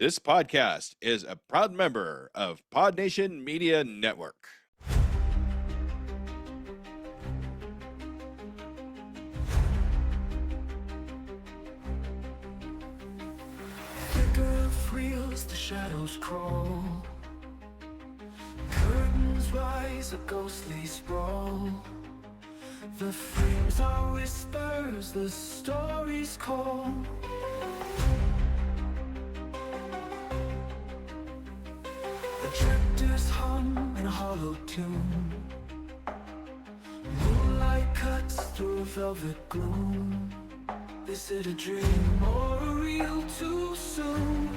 This podcast is a proud member of Pod Nation Media Network. Flicker of reels, the shadows crawl. Curtains rise, a ghostly sprawl. The frames are whispers, the stories call. The tractors hum in a hollow tune. Moonlight cuts through a velvet gloom. Is it a dream or a real too soon?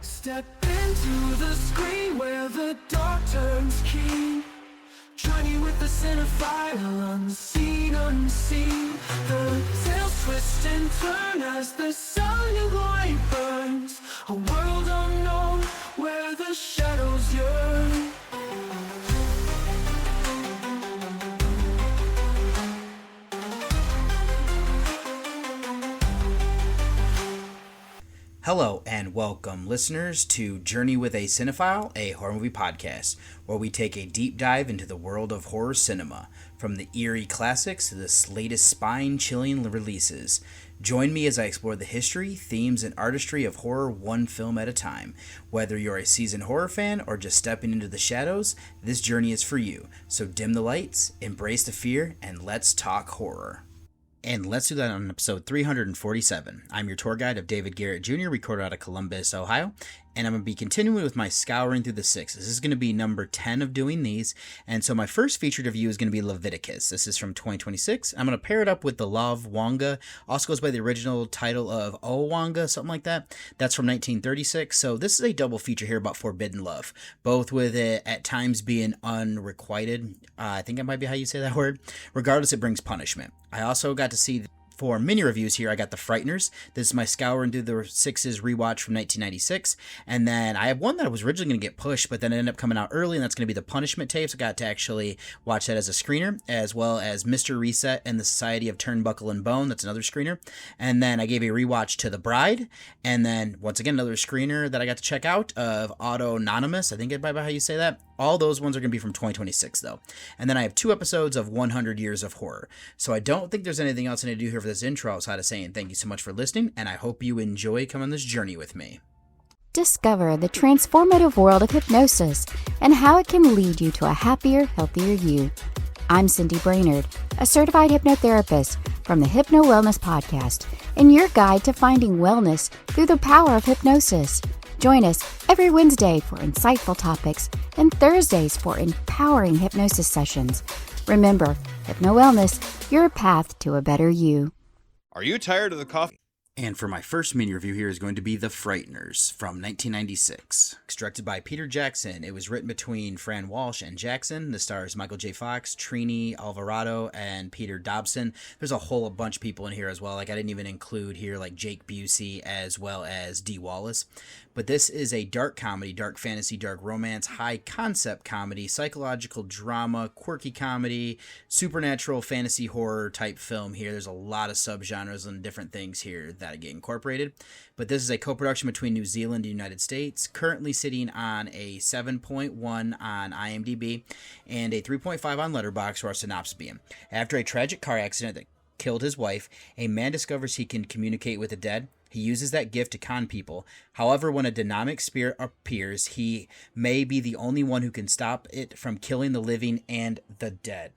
Step into the screen where the dark turns keen. Join you with the Cinephile, unseen, unseen. The tales twist and turn as the silent light burns. A world unknown where the shadows yearn. Hello and welcome, listeners, to Journey with a Cinephile, a horror movie podcast, where we take a deep dive into the world of horror cinema, from the eerie classics to the latest spine-chilling releases. Join me as I explore the history, themes, and artistry of horror one film at a time. Whether you're a seasoned horror fan or just stepping into the shadows, this journey is for you. So dim the lights, embrace the fear, and let's talk horror. And let's do that on episode 347. I'm your tour guide of David Garrett Jr., recorded out of Columbus, Ohio, and I'm going to be continuing with my Scouring through the Six. This is going to be number 10 of doing these, and so my first featured review is going to be Leviticus. This is from 2026. I'm going to pair it up with the Love Wanga, also goes by the original title of O Wanga, something like that. That's from 1936, so this is a double feature here about forbidden love, both with it at times being unrequited. I think that might be how you say that word. Regardless, it brings punishment. I also got to see, for mini reviews here, I got the Frighteners. This is my Scouring through the Sixes rewatch from 1996. And then I have one that I was originally going to get pushed, but then it ended up coming out early, and that's going to be the Punishment tapes. I got to actually watch that as a screener, as well as Mr. Reset and the Society of Turnbuckle Bone. That's another screener. And then I gave a rewatch to The Bride. And then, once again, another screener that I got to check out of Autonomous. I think it's by how you say that. All those ones are going to be from 2026, though. And then I have 2 episodes of 100 Years of Horror. So I don't think there's anything else I need to do here for this intro outside of saying thank you so much for listening, and I hope you enjoy coming on this journey with me. Discover the transformative world of hypnosis and how it can lead you to a happier, healthier you. I'm Cindy Brainerd, a certified hypnotherapist from the Hypno Wellness Podcast, and your guide to finding wellness through the power of hypnosis. Join us every Wednesday for insightful topics and Thursdays for empowering hypnosis sessions. Remember, Hypno Wellness, your path to a better you. Are you tired of the coffee? And for my first mini review here is going to be The Frighteners from 1996. It's directed by Peter Jackson. It was written between Fran Walsh and Jackson. The stars Michael J. Fox, Trini Alvarado, and Peter Dobson. There's a whole bunch of people in here as well. Like, I didn't even include here like Jake Busey as well as Dee Wallace. But this is a dark comedy, dark fantasy, dark romance, high concept comedy, psychological drama, quirky comedy, supernatural fantasy horror type film here. There's a lot of subgenres and different things here that get incorporated. But this is a co-production between New Zealand and the United States, currently sitting on a 7.1 on IMDb and a 3.5 on Letterboxd, for our synopsis being. After a tragic car accident that killed his wife, a man discovers he can communicate with the dead. He uses that gift to con people. However, when a demonic spirit appears, he may be the only one who can stop it from killing the living and the dead.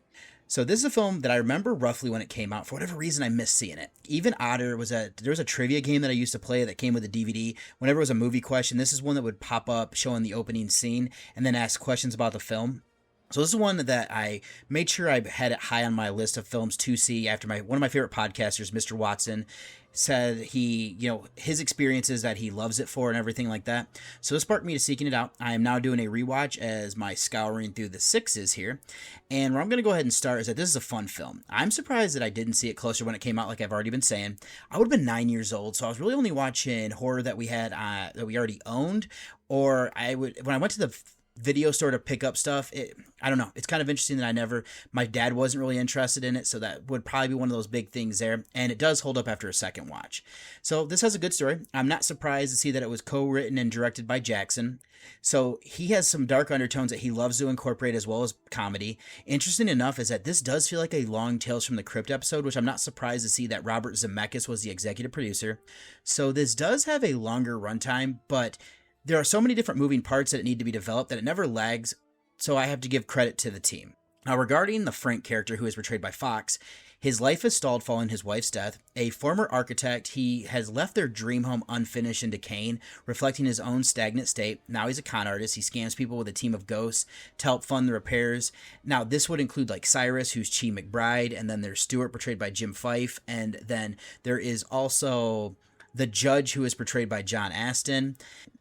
So this is a film that I remember roughly when it came out. For whatever reason, I missed seeing it. Even odder there was a trivia game that I used to play that came with a DVD. Whenever it was a movie question, this is one that would pop up showing the opening scene and then ask questions about the film. So this is one that I made sure I had it high on my list of films to see after one of my favorite podcasters, Mr. Watson, said his experiences that he loves it for and everything like that. So this sparked me to seeking it out. I am now doing a rewatch as my Scouring through the Sixes here. And where I'm going to go ahead and start is that this is a fun film. I'm surprised that I didn't see it closer when it came out, like I've already been saying. I would have been 9 years old, so I was really only watching horror that we had that we already owned. Or when I went to the video store to pick up stuff. I don't know. It's kind of interesting that my dad wasn't really interested in it, so that would probably be one of those big things there. And it does hold up after a second watch. So this has a good story. I'm not surprised to see that it was co-written and directed by Jackson. So he has some dark undertones that he loves to incorporate as well as comedy. Interesting enough is that this does feel like a long Tales from the Crypt episode, which I'm not surprised to see that Robert Zemeckis was the executive producer. So this does have a longer runtime, but there are so many different moving parts that need to be developed that it never lags, so I have to give credit to the team. Now, regarding the Frank character who is portrayed by Fox, his life is stalled following his wife's death. A former architect, he has left their dream home unfinished and decaying, reflecting his own stagnant state. Now he's a con artist. He scams people with a team of ghosts to help fund the repairs. Now, this would include like Cyrus, who's Chi McBride, and then there's Stuart, portrayed by Jim Fife, and then there is also the judge, who is portrayed by John Astin,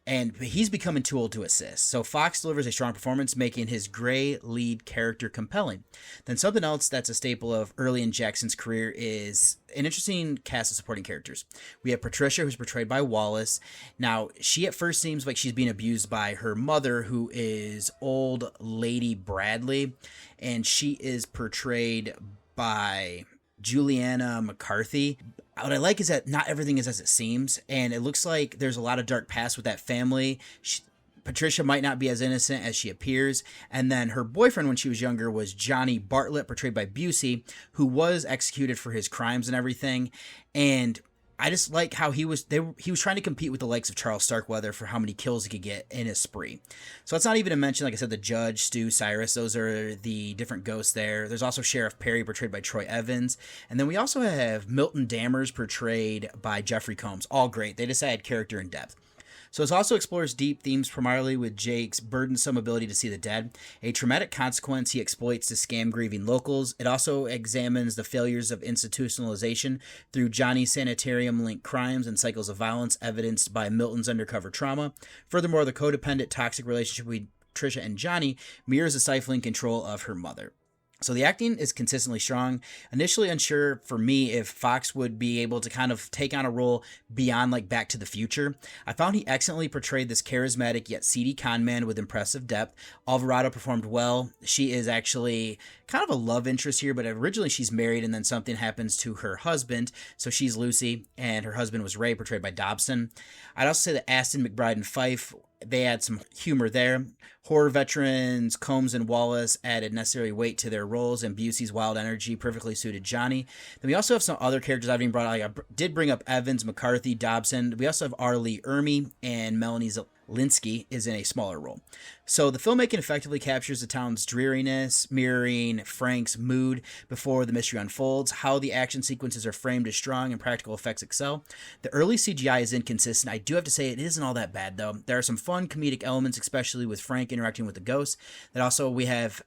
and he's becoming too old to assist. So Fox delivers a strong performance, making his gray lead character compelling. Then something else that's a staple of early in Jackson's career is an interesting cast of supporting characters. We have Patricia, who's portrayed by Wallace. Now, she at first seems like she's being abused by her mother, who is old Lady Bradley, and she is portrayed by Juliana McCarthy. What I like is that not everything is as it seems, and it looks like there's a lot of dark past with that family. Patricia might not be as innocent as she appears, and then her boyfriend when she was younger was Johnny Bartlett, portrayed by Busey, who was executed for his crimes and everything, and I just like how he was trying to compete with the likes of Charles Starkweather for how many kills he could get in a spree. So it's not even to mention, like I said, the judge, Stu, Cyrus, those are the different ghosts there. There's also Sheriff Perry, portrayed by Troy Evans. And then we also have Milton Dammers, portrayed by Jeffrey Combs. All great. They just add character and depth. So it also explores deep themes, primarily with Jake's burdensome ability to see the dead, a traumatic consequence he exploits to scam grieving locals. It also examines the failures of institutionalization through Johnny's sanitarium-linked crimes and cycles of violence evidenced by Milton's undercover trauma. Furthermore, the codependent, toxic relationship between Tricia and Johnny mirrors the stifling control of her mother. So the acting is consistently strong. Initially unsure for me if Fox would be able to kind of take on a role beyond like Back to the Future. I found he excellently portrayed this charismatic yet seedy con man with impressive depth. Alvarado performed well. She is actually kind of a love interest here, but originally she's married and then something happens to her husband. So she's Lucy and her husband was Ray, portrayed by Dobson. I'd also say that Astin, McBride, and Fife, they add some humor there. Horror veterans Combs and Wallace added necessary weight to their roles, and Busey's wild energy perfectly suited Johnny. Then we also have some other characters I've even brought up. I did bring up Evans, McCarthy, Dobson. We also have R. Lee Ermey, and Melanie Linsky is in a smaller role. So the filmmaking effectively captures the town's dreariness, mirroring Frank's mood before the mystery unfolds. How the action sequences are framed is strong and practical effects excel. The early CGI is inconsistent. I do have to say it isn't all that bad though. There are some fun comedic elements, especially with Frank interacting with the ghosts. That also we have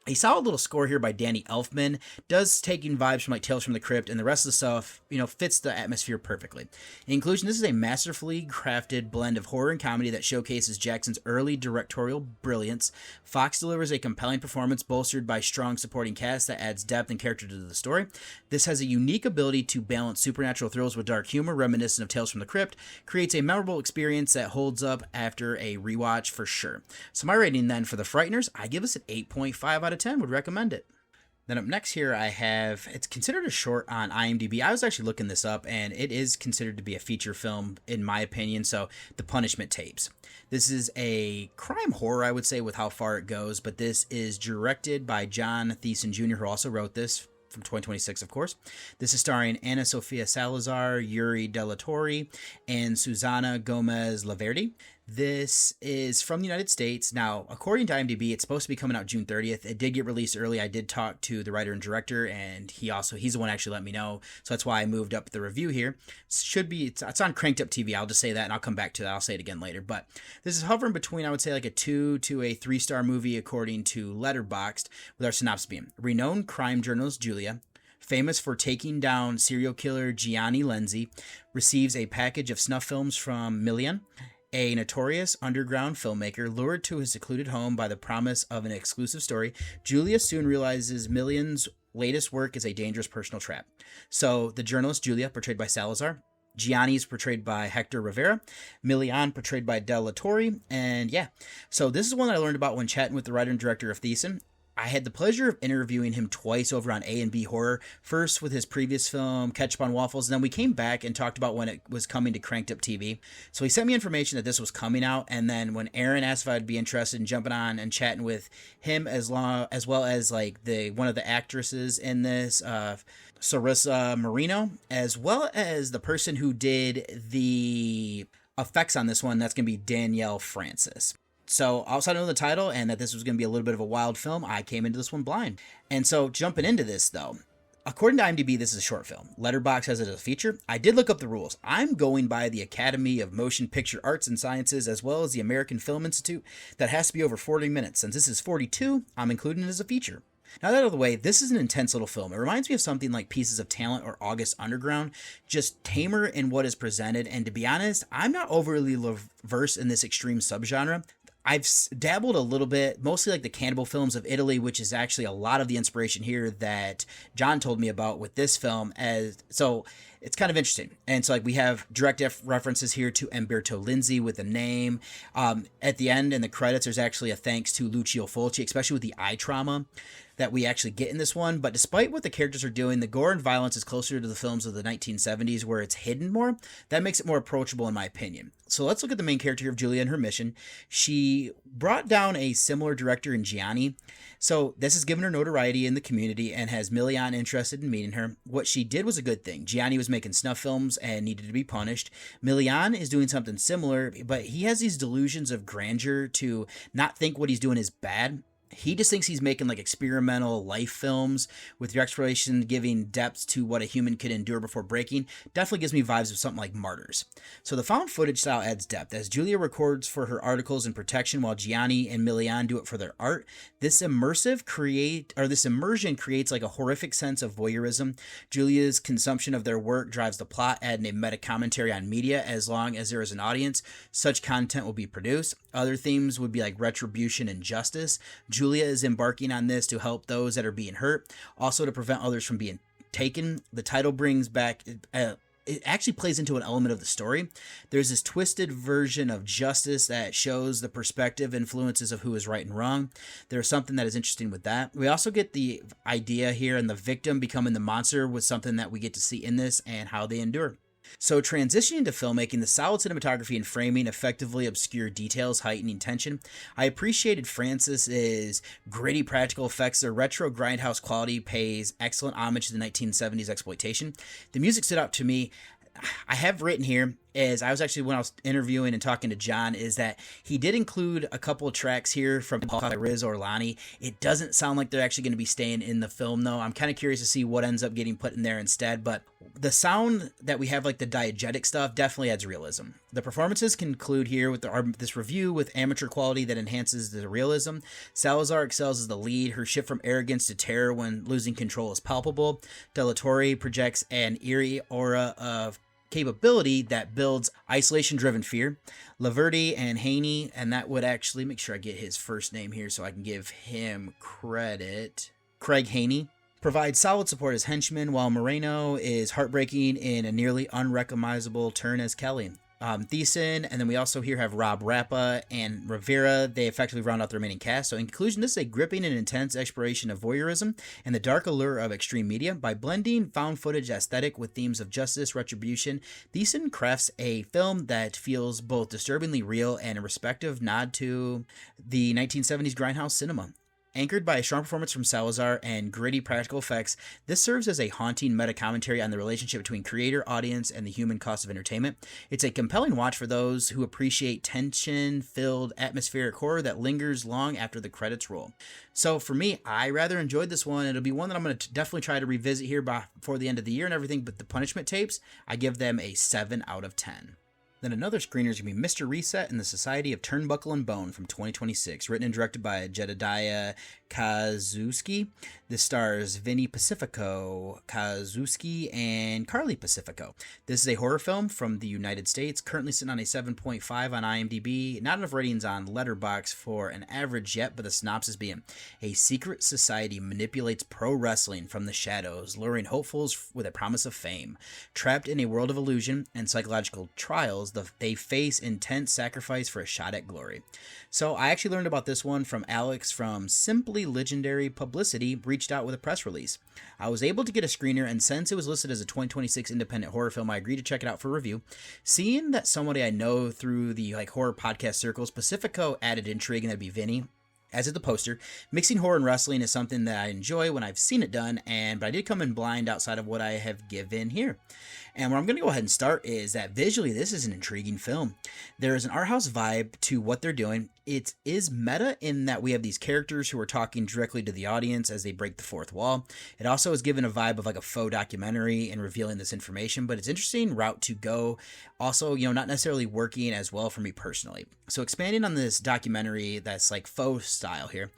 a solid little score here by Danny Elfman. Does taking vibes from like Tales from the Crypt, and the rest of the stuff, fits the atmosphere perfectly. In conclusion, this is a masterfully crafted blend of horror and comedy that showcases Jackson's early directorial brilliance. Fox delivers a compelling performance bolstered by strong supporting cast that adds depth and character to the story. This has a unique ability to balance supernatural thrills with dark humor reminiscent of Tales from the Crypt, creates a memorable experience that holds up after a rewatch for sure. So my rating then for The Frighteners, I give us an 8.5 out of 10, would recommend it. Then up next here I have, it's considered a short on IMDb. I was actually looking this up, and it is considered to be a feature film in my opinion, so The Punishment Tapes. This is a crime horror, I would say, with how far it goes, but this is directed by John Thiessen Jr., who also wrote this, from 2026, of course. This is starring Ana Sofia Salazar, Yuri Della Torre, and Susana Gomez Laverde. This is from the United States. Now, according to IMDb, it's supposed to be coming out June 30th. It did get released early. I did talk to the writer and director, and he's the one actually let me know. So that's why I moved up the review here. It's on Cranked Up TV. I'll just say that, and I'll come back to that. I'll say it again later. But this is hovering between, I would say, like a 2 to a 3-star movie, according to Letterboxd, with our synopsis being: renowned crime journalist Julia, famous for taking down serial killer Gianni Lenzi, receives a package of snuff films from Millian, a notorious underground filmmaker. Lured to his secluded home by the promise of an exclusive story, Julia soon realizes Millian's latest work is a dangerous personal trap. So the journalist Julia, portrayed by Salazar, Gianni is portrayed by Hector Rivera, Milian portrayed by Del Torre, and yeah. So this is one that I learned about when chatting with the writer and director of Thiessen. I had the pleasure of interviewing him twice over on A&B Horror, first with his previous film, Ketchup on Waffles, and then we came back and talked about when it was coming to Cranked Up TV. So he sent me information that this was coming out, and then when Aaron asked if I'd be interested in jumping on and chatting with him as well as like one of the actresses in this, Sarissa Marino, as well as the person who did the effects on this one, that's going to be Danielle Francis. So outside of the title and that this was going to be a little bit of a wild film, I came into this one blind. And so jumping into this though, according to IMDb, this is a short film. Letterboxd has it as a feature. I did look up the rules. I'm going by the Academy of Motion Picture Arts and Sciences as well as the American Film Institute. That has to be over 40 minutes. Since this is 42, I'm including it as a feature. Now that out of the way, this is an intense little film. It reminds me of something like Pieces of Talent or August Underground, just tamer in what is presented. And to be honest, I'm not overly versed in this extreme subgenre. I've dabbled a little bit, mostly like the cannibal films of Italy, which is actually a lot of the inspiration here that John told me about with this film. So it's kind of interesting. And so like we have direct references here to Umberto Lindsay with the name. At the end in the credits, there's actually a thanks to Lucio Fulci, especially with the eye trauma that we actually get in this one. But despite what the characters are doing, the gore and violence is closer to the films of the 1970s where it's hidden more. That makes it more approachable in my opinion. So let's look at the main character here of Julia and her mission. She brought down a similar director in Gianni. So this has given her notoriety in the community and has Milian interested in meeting her. What she did was a good thing. Gianni was making snuff films and needed to be punished. Milian is doing something similar, but he has these delusions of grandeur to not think what he's doing is bad. He just thinks he's making like experimental life films with your exploration giving depth to what a human could endure before breaking. Definitely gives me vibes of something like Martyrs. So the found footage style adds depth as Julia records for her articles in protection while Gianni and Milian do it for their art. This immersion creates like a horrific sense of voyeurism. Julia's consumption of their work drives the plot, adding a meta commentary on media. As long as there is an audience, such content will be produced. Other themes would be like retribution and justice. Julia is embarking on this to help those that are being hurt, also to prevent others from being taken. The title brings back, it actually plays into an element of the story. There's this twisted version of justice that shows the perspective influences of who is right and wrong. There's something that is interesting with that. We also get the idea here and the victim becoming the monster was something that we get to see in this and how they endure. So transitioning to filmmaking, the solid cinematography and framing effectively obscure details, heightening tension. I appreciated Francis's gritty practical effects. Their retro grindhouse quality pays excellent homage to the 1970s exploitation. The music stood out to me. I have written here, as I was actually when I was interviewing and talking to John, is that he did include a couple of tracks here from Riz Orlani. It doesn't sound like they're actually going to be staying in the film, though. I'm kind of curious to see what ends up getting put in there instead, but the sound that we have, like the diegetic stuff, definitely adds realism. The performances conclude here with this review with amateur quality that enhances the realism. Salazar excels as the lead. Her shift from arrogance to terror when losing control is palpable. Del Torre projects an eerie aura of capability that builds isolation-driven fear. Laverty and Haney, and that would actually make sure I get his first name here so I can give him credit. Craig Haney provides solid support as henchman, while Moreno is heartbreaking in a nearly unrecognizable turn as Kelly. Thiessen, and then we also here have Rob Rappa and Rivera. They effectively round out the remaining cast. So in conclusion, this is a gripping and intense exploration of voyeurism and the dark allure of extreme media. By blending found footage aesthetic with themes of justice, retribution, Thiessen crafts a film that feels both disturbingly real and a respective nod to the 1970s grindhouse cinema. Anchored by a strong performance from Salazar and gritty practical effects, this serves as a haunting meta-commentary on the relationship between creator, audience, and the human cost of entertainment. It's a compelling watch for those who appreciate tension-filled atmospheric horror that lingers long after the credits roll. So for me, I rather enjoyed this one. It'll be one that I'm going to definitely try to revisit here before the end of the year and everything, but the Punishment tapes, I give them a 7 out of 10. Then another screener is going to be Mr. Reset and the Society of Turnbuckle Bone from 2026, written and directed by Jedediah Kazuski. This stars Vinny Pacifico, Kazuski, and Carly Pacifico. This is a horror film from the United States, currently sitting on a 7.5 on IMDb. Not enough ratings on Letterboxd for an average yet, but the synopsis being, a secret society manipulates pro wrestling from the shadows, luring hopefuls with a promise of fame. Trapped in a world of illusion and psychological trials, they face intense sacrifice for a shot at glory. So I actually learned about this one from Alex from Simply Legendary Publicity, reached out with a press release. I was able to get a screener, and since it was listed as a 2026 independent horror film, I agreed to check it out for review. Seeing that somebody I know through the horror podcast circles, Pacifico added intrigue, and that'd be Vinny. As at the poster, mixing horror and wrestling is something that I enjoy when I've seen it done, but I did come in blind outside of what I have given here. And where I'm going to go ahead and start is that visually this is an intriguing film. There is an art house vibe to what they're doing. It is meta in that we have these characters who are talking directly to the audience as they break the fourth wall. It also is given a vibe of like a faux documentary and revealing this information, but it's an interesting route to go. Also, not necessarily working as well for me personally. So expanding on this documentary that's like faux style here,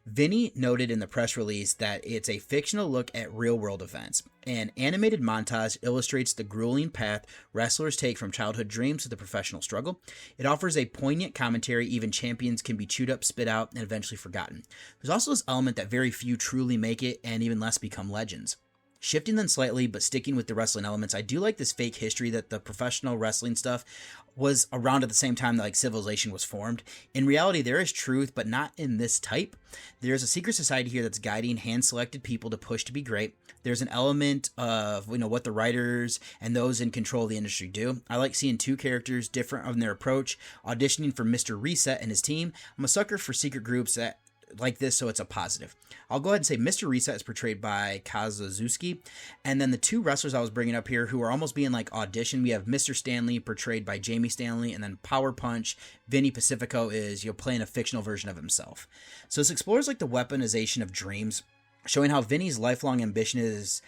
Vinny noted in the press release that it's a fictional look at real world events. An animated montage illustrates the grueling path wrestlers take from childhood dreams to the professional struggle. It offers a poignant commentary. Even champions can be chewed up, spit out, and eventually forgotten. There's also this element that very few truly make it, and even less become legends. Shifting them slightly, but sticking with the wrestling elements, I do like this fake history that the professional wrestling stuff was around at the same time that civilization was formed. In reality, there is truth, but not in this type. There's a secret society here that's guiding hand-selected people to push to be great. There's an element of what the writers and those in control of the industry do. I like seeing two characters different in their approach, auditioning for Mr. Reset and his team. I'm a sucker for secret groups that like this, so it's a positive. I'll go ahead and say Mr. Reset is portrayed by Kazuzuki, and then the two wrestlers I was bringing up here who are almost being like audition, we have Mr. Stanley portrayed by Jamie Stanley, and then Power Punch, Vinny Pacifico is playing a fictional version of himself. So this explores the weaponization of dreams, showing how Vinny's lifelong ambition is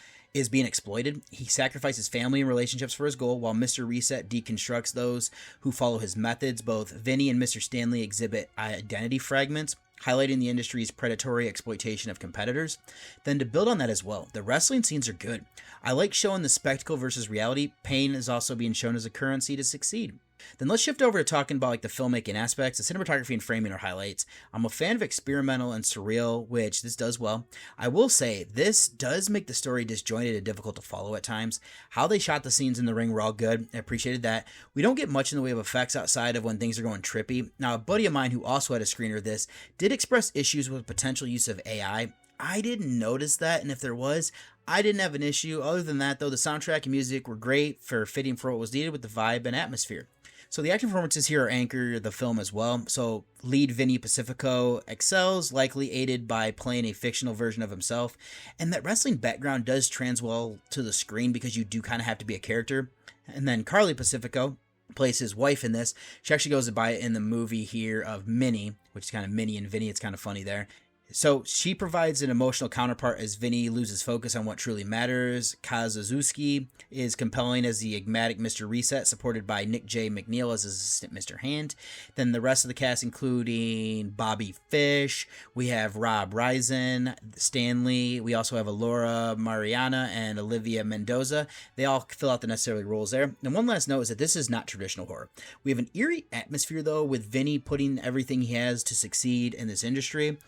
being exploited. He sacrifices family and relationships for his goal, while Mr. Reset deconstructs those who follow his methods. Both Vinny and Mr. Stanley exhibit identity fragments, highlighting the industry's predatory exploitation of competitors. Then to build on that as well, the wrestling scenes are good. I like showing the spectacle versus reality. Pain is also being shown as a currency to succeed. Then let's shift over to talking about the filmmaking aspects. The cinematography and framing are highlights. I'm a fan of experimental and surreal, which this does well. I will say this does make the story disjointed and difficult to follow at times. How they shot the scenes in the ring were all good. I appreciated that. We don't get much in the way of effects outside of when things are going trippy. Now, a buddy of mine who also had a screener of this did express issues with potential use of AI. I didn't notice that, and if there was, I didn't have an issue. Other than that, though, the soundtrack and music were great for fitting for what was needed with the vibe and atmosphere. So the action performances here anchor the film as well. So lead Vinny Pacifico excels, likely aided by playing a fictional version of himself. And that wrestling background does trans well to the screen because you do kind of have to be a character. And then Carly Pacifico plays his wife in this. She actually goes by it in the movie here of Minnie, which is kind of Minnie and Vinny. It's kind of funny there. So she provides an emotional counterpart as Vinny loses focus on what truly matters. Kazuzuki is compelling as the enigmatic Mr. Reset, supported by Nick J. McNeil as his assistant Mr. Hand. Then the rest of the cast, including Bobby Fish, we have Rob Risen, Stanley, we also have Alora Mariana and Olivia Mendoza. They all fill out the necessary roles there. And one last note is that this is not traditional horror. We have an eerie atmosphere, though, with Vinny putting everything he has to succeed in this industry.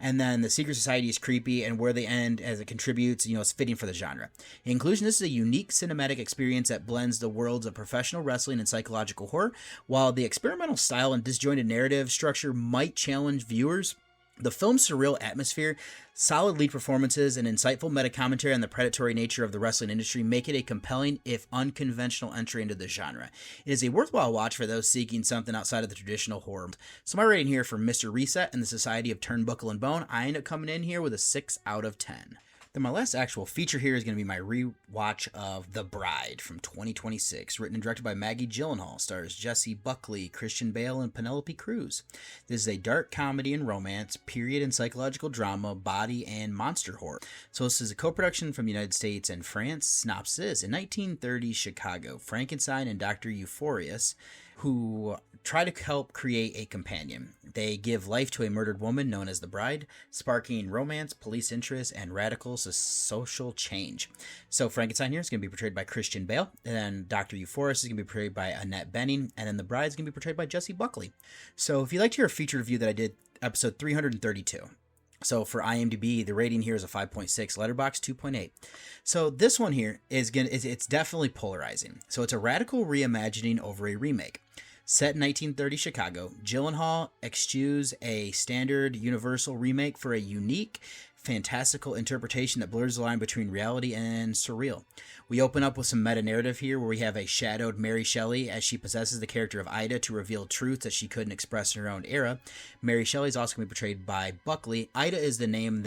And then the secret society is creepy, and where they end as it contributes, it's fitting for the genre. In conclusion, this is a unique cinematic experience that blends the worlds of professional wrestling and psychological horror. While the experimental style and disjointed narrative structure might challenge viewers, the film's surreal atmosphere, solid lead performances, and insightful meta-commentary on the predatory nature of the wrestling industry make it a compelling, if unconventional, entry into the genre. It is a worthwhile watch for those seeking something outside of the traditional horror. So my rating here for Mr. Reset and the Society of Turnbuckle Bone, I end up coming in here with a 6 out of 10. Then my last actual feature here is going to be my rewatch of The Bride from 2026, written and directed by Maggie Gyllenhaal, stars Jessie Buckley, Christian Bale, and Penelope Cruz. This is a dark comedy and romance, period and psychological drama, body and monster horror. So this is a co-production from the United States and France. Synopsis: in 1930 Chicago, Frankenstein and Dr. Euphorius, who try to help create a companion. They give life to a murdered woman known as the Bride, sparking romance, police interest, and radical social change. So Frankenstein here is going to be portrayed by Christian Bale, and then Dr. Euphorius is going to be portrayed by Annette Bening, and then the Bride is going to be portrayed by Jessie Buckley. So if you'd like to hear a feature review that I did, episode 332. So for IMDb, the rating here is a 5.6, Letterboxd 2.8. So this one here it's definitely polarizing. So it's a radical reimagining over a remake. Set in 1930 Chicago, Gyllenhaal eschews a standard Universal remake for a unique, fantastical interpretation that blurs the line between reality and surreal. We open up with some meta-narrative here where we have a shadowed Mary Shelley as she possesses the character of Ida to reveal truths that she couldn't express in her own era. Mary Shelley is also going to be portrayed by Buckley. Ida is the name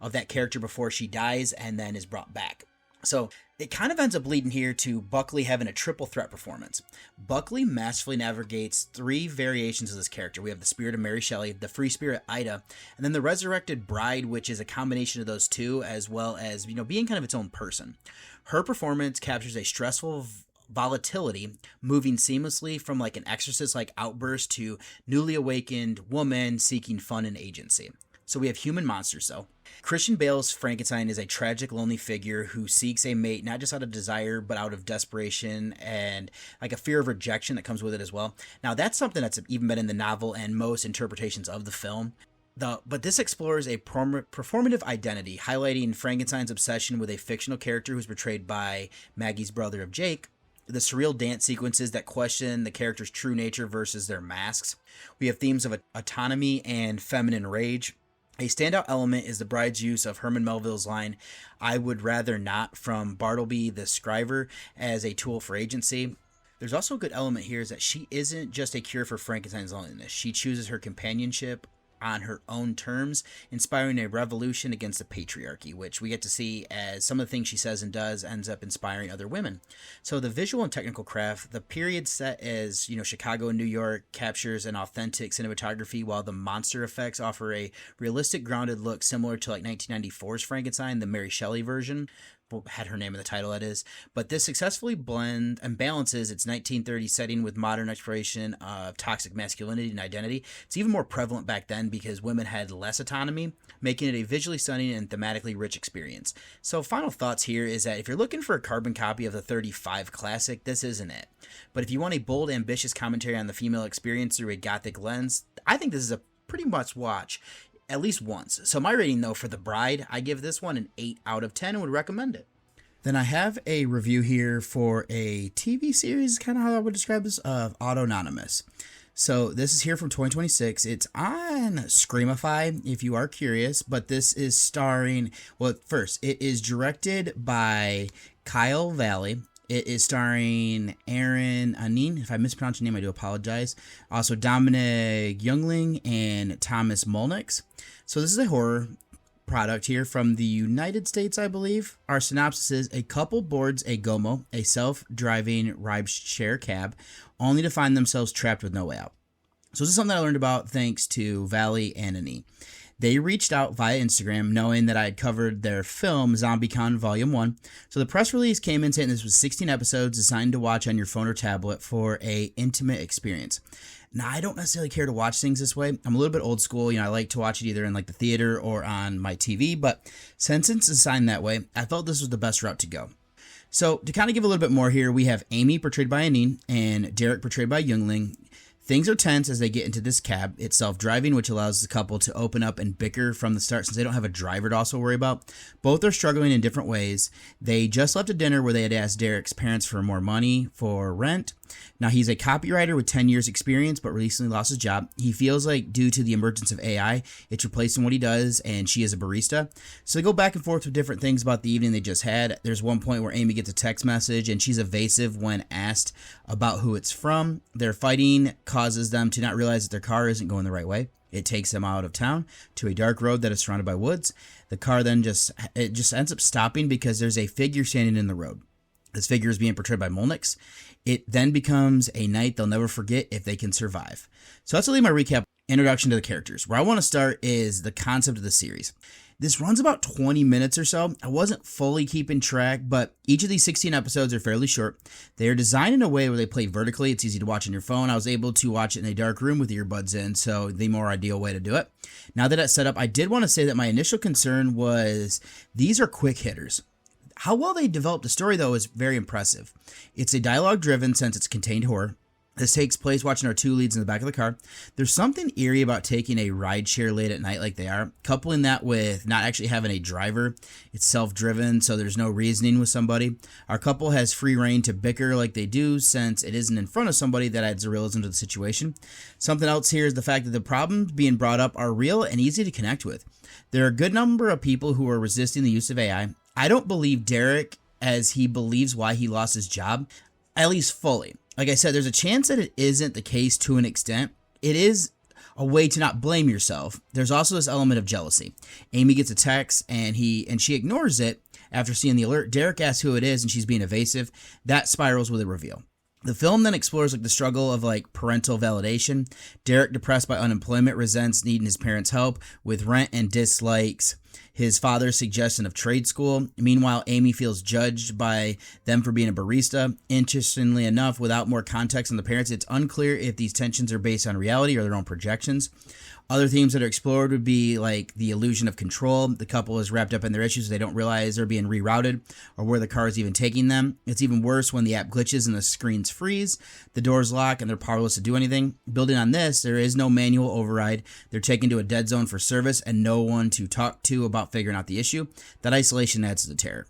of that character before she dies and then is brought back. So it kind of ends up leading here to Buckley having a triple threat performance. Buckley masterfully navigates three variations of this character. We have the spirit of Mary Shelley, the free spirit Ida, and then the resurrected Bride, which is a combination of those two, as well as, being kind of its own person. Her performance captures a stressful volatility, moving seamlessly from like an exorcist-like outburst to newly awakened woman seeking fun and agency. So we have human monsters, though. Christian Bale's Frankenstein is a tragic, lonely figure who seeks a mate not just out of desire, but out of desperation and like a fear of rejection that comes with it as well. Now, that's something that's even been in the novel and most interpretations of the film. But this explores a performative identity, highlighting Frankenstein's obsession with a fictional character who's portrayed by Maggie's brother of Jake, the surreal dance sequences that question the character's true nature versus their masks. We have themes of autonomy and feminine rage. A standout element is the Bride's use of Herman Melville's line, "I would rather not," from Bartleby the Scriver as a tool for agency. There's also a good element here is that she isn't just a cure for Frankenstein's loneliness. She chooses her companionship on her own terms, inspiring a revolution against the patriarchy, which we get to see as some of the things she says and does ends up inspiring other women. So the visual and technical craft, the period set as, Chicago and New York captures an authentic cinematography, while the monster effects offer a realistic, grounded look similar to like 1994's Frankenstein, the Mary Shelley version. Had her name in the title, that is. But this successfully blends and balances its 1930s setting with modern exploration of toxic masculinity and identity. It's even more prevalent back then because women had less autonomy, making it a visually stunning and thematically rich experience. So final thoughts here is that if you're looking for a carbon copy of the 35 classic, this isn't it. But if you want a bold, ambitious commentary on the female experience through a gothic lens, I think this is a pretty much watch at least once. So my rating, though, for The Bride, I give this one an 8 out of 10 and would recommend it. Then I have a review here for a TV series, kind of how I would describe this, of Autonomous. So this is here from 2026. It's on Cinephile, if you are curious, but this is starring, well, first, it is directed by Kyle Valley. It is starring Aaron Anin. If I mispronounce your name, I do apologize. Also, Dominic Youngling and Thomas Molnix. So this is a horror product here from the United States, I believe. Our synopsis is: a couple boards a Gomo, a self-driving ride-share cab, only to find themselves trapped with no way out. So this is something I learned about thanks to Valley and Anin. They reached out via Instagram knowing that I had covered their film ZombieCon Volume 1. So the press release came in saying this was 16 episodes designed to watch on your phone or tablet for a intimate experience. Now, I don't necessarily care to watch things this way. I'm a little bit old school. I like to watch it either in like the theater or on my TV. But since it's designed that way, I felt this was the best route to go. So to kind of give a little bit more here, we have Amy portrayed by Anin and Derek portrayed by Youngling. Things are tense as they get into this cab. It's self-driving, which allows the couple to open up and bicker from the start since they don't have a driver to also worry about. Both are struggling in different ways. They just left a dinner where they had asked Derek's parents for more money for rent. Now, he's a copywriter with 10 years experience, but recently lost his job. He feels like due to the emergence of AI, it's replacing what he does, and she is a barista. So they go back and forth with different things about the evening they just had. There's one point where Amy gets a text message, and she's evasive when asked about who it's from. Their fighting causes them to not realize that their car isn't going the right way. It takes them out of town to a dark road that is surrounded by woods. The car then just ends up stopping because there's a figure standing in the road. This figure is being portrayed by Molnix. It then becomes a night they'll never forget if they can survive. So that's really my recap. Introduction to the characters. Where I want to start is the concept of the series. This runs about 20 minutes or so. I wasn't fully keeping track, but each of these 16 episodes are fairly short. They are designed in a way where they play vertically. It's easy to watch on your phone. I was able to watch it in a dark room with earbuds in, so the more ideal way to do it. Now that that's set up, I did want to say that my initial concern was these are quick hitters. How well they developed the story, though, is very impressive. It's a dialogue-driven since it's contained horror. This takes place watching our two leads in the back of the car. There's something eerie about taking a rideshare late at night like they are, coupling that with not actually having a driver. It's self-driven, so there's no reasoning with somebody. Our couple has free reign to bicker like they do since it isn't in front of somebody. That adds a realism to the situation. Something else here is the fact that the problems being brought up are real and easy to connect with. There are a good number of people who are resisting the use of AI. I don't believe Derek as he believes why he lost his job, at least fully. Like I said, there's a chance that it isn't the case to an extent. It is a way to not blame yourself. There's also this element of jealousy. Amy gets a text and she ignores it after seeing the alert. Derek asks who it is and she's being evasive. That spirals with a reveal. The film then explores the struggle of parental validation. Derek, depressed by unemployment, resents needing his parents' help with rent and dislikes his father's suggestion of trade school. Meanwhile, Amy feels judged by them for being a barista. Interestingly enough, without more context on the parents, it's unclear if these tensions are based on reality or their own projections. Other themes that are explored would be like the illusion of control. The couple is wrapped up in their issues. They don't realize they're being rerouted or where the car is even taking them. It's even worse when the app glitches and the screens freeze, the doors lock, and they're powerless to do anything. Building on this, there is no manual override. They're taken to a dead zone for service and no one to talk to about figuring out the issue. That isolation adds to the terror.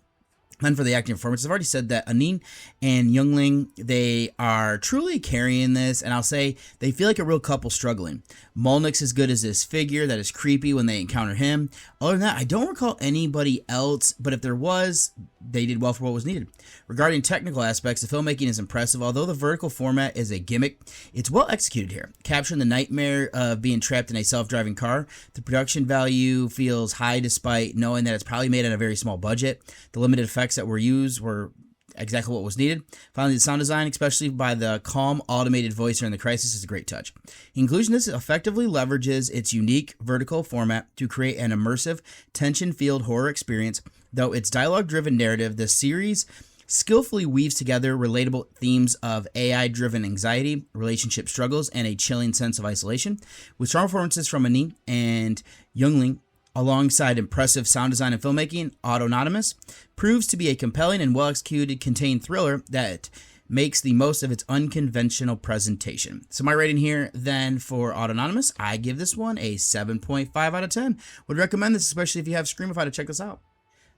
Then for the acting performance, I've already said that Anin and Youngling, they are truly carrying this, and I'll say they feel like a real couple struggling. Molnix is good as this figure that is creepy when they encounter him. Other than that, I don't recall anybody else, but if there was, they did well for what was needed. Regarding technical aspects, the filmmaking is impressive. Although the vertical format is a gimmick, it's well executed here. Capturing the nightmare of being trapped in a self-driving car, the production value feels high despite knowing that it's probably made on a very small budget. The limited effects that were used were exactly what was needed. Finally, the sound design, especially by the calm automated voice during the crisis, is a great touch. In conclusion, this effectively leverages its unique vertical format to create an immersive, tension-filled horror experience. Though its dialogue-driven narrative, the series skillfully weaves together relatable themes of AI-driven anxiety, relationship struggles, and a chilling sense of isolation. With strong performances from Anin and Youngling, alongside impressive sound design and filmmaking, Autonomous proves to be a compelling and well-executed contained thriller that makes the most of its unconventional presentation. So my rating here then for Autonomous, I give this one a 7.5 out of 10. Would recommend this, especially if you have Screamify, to check this out.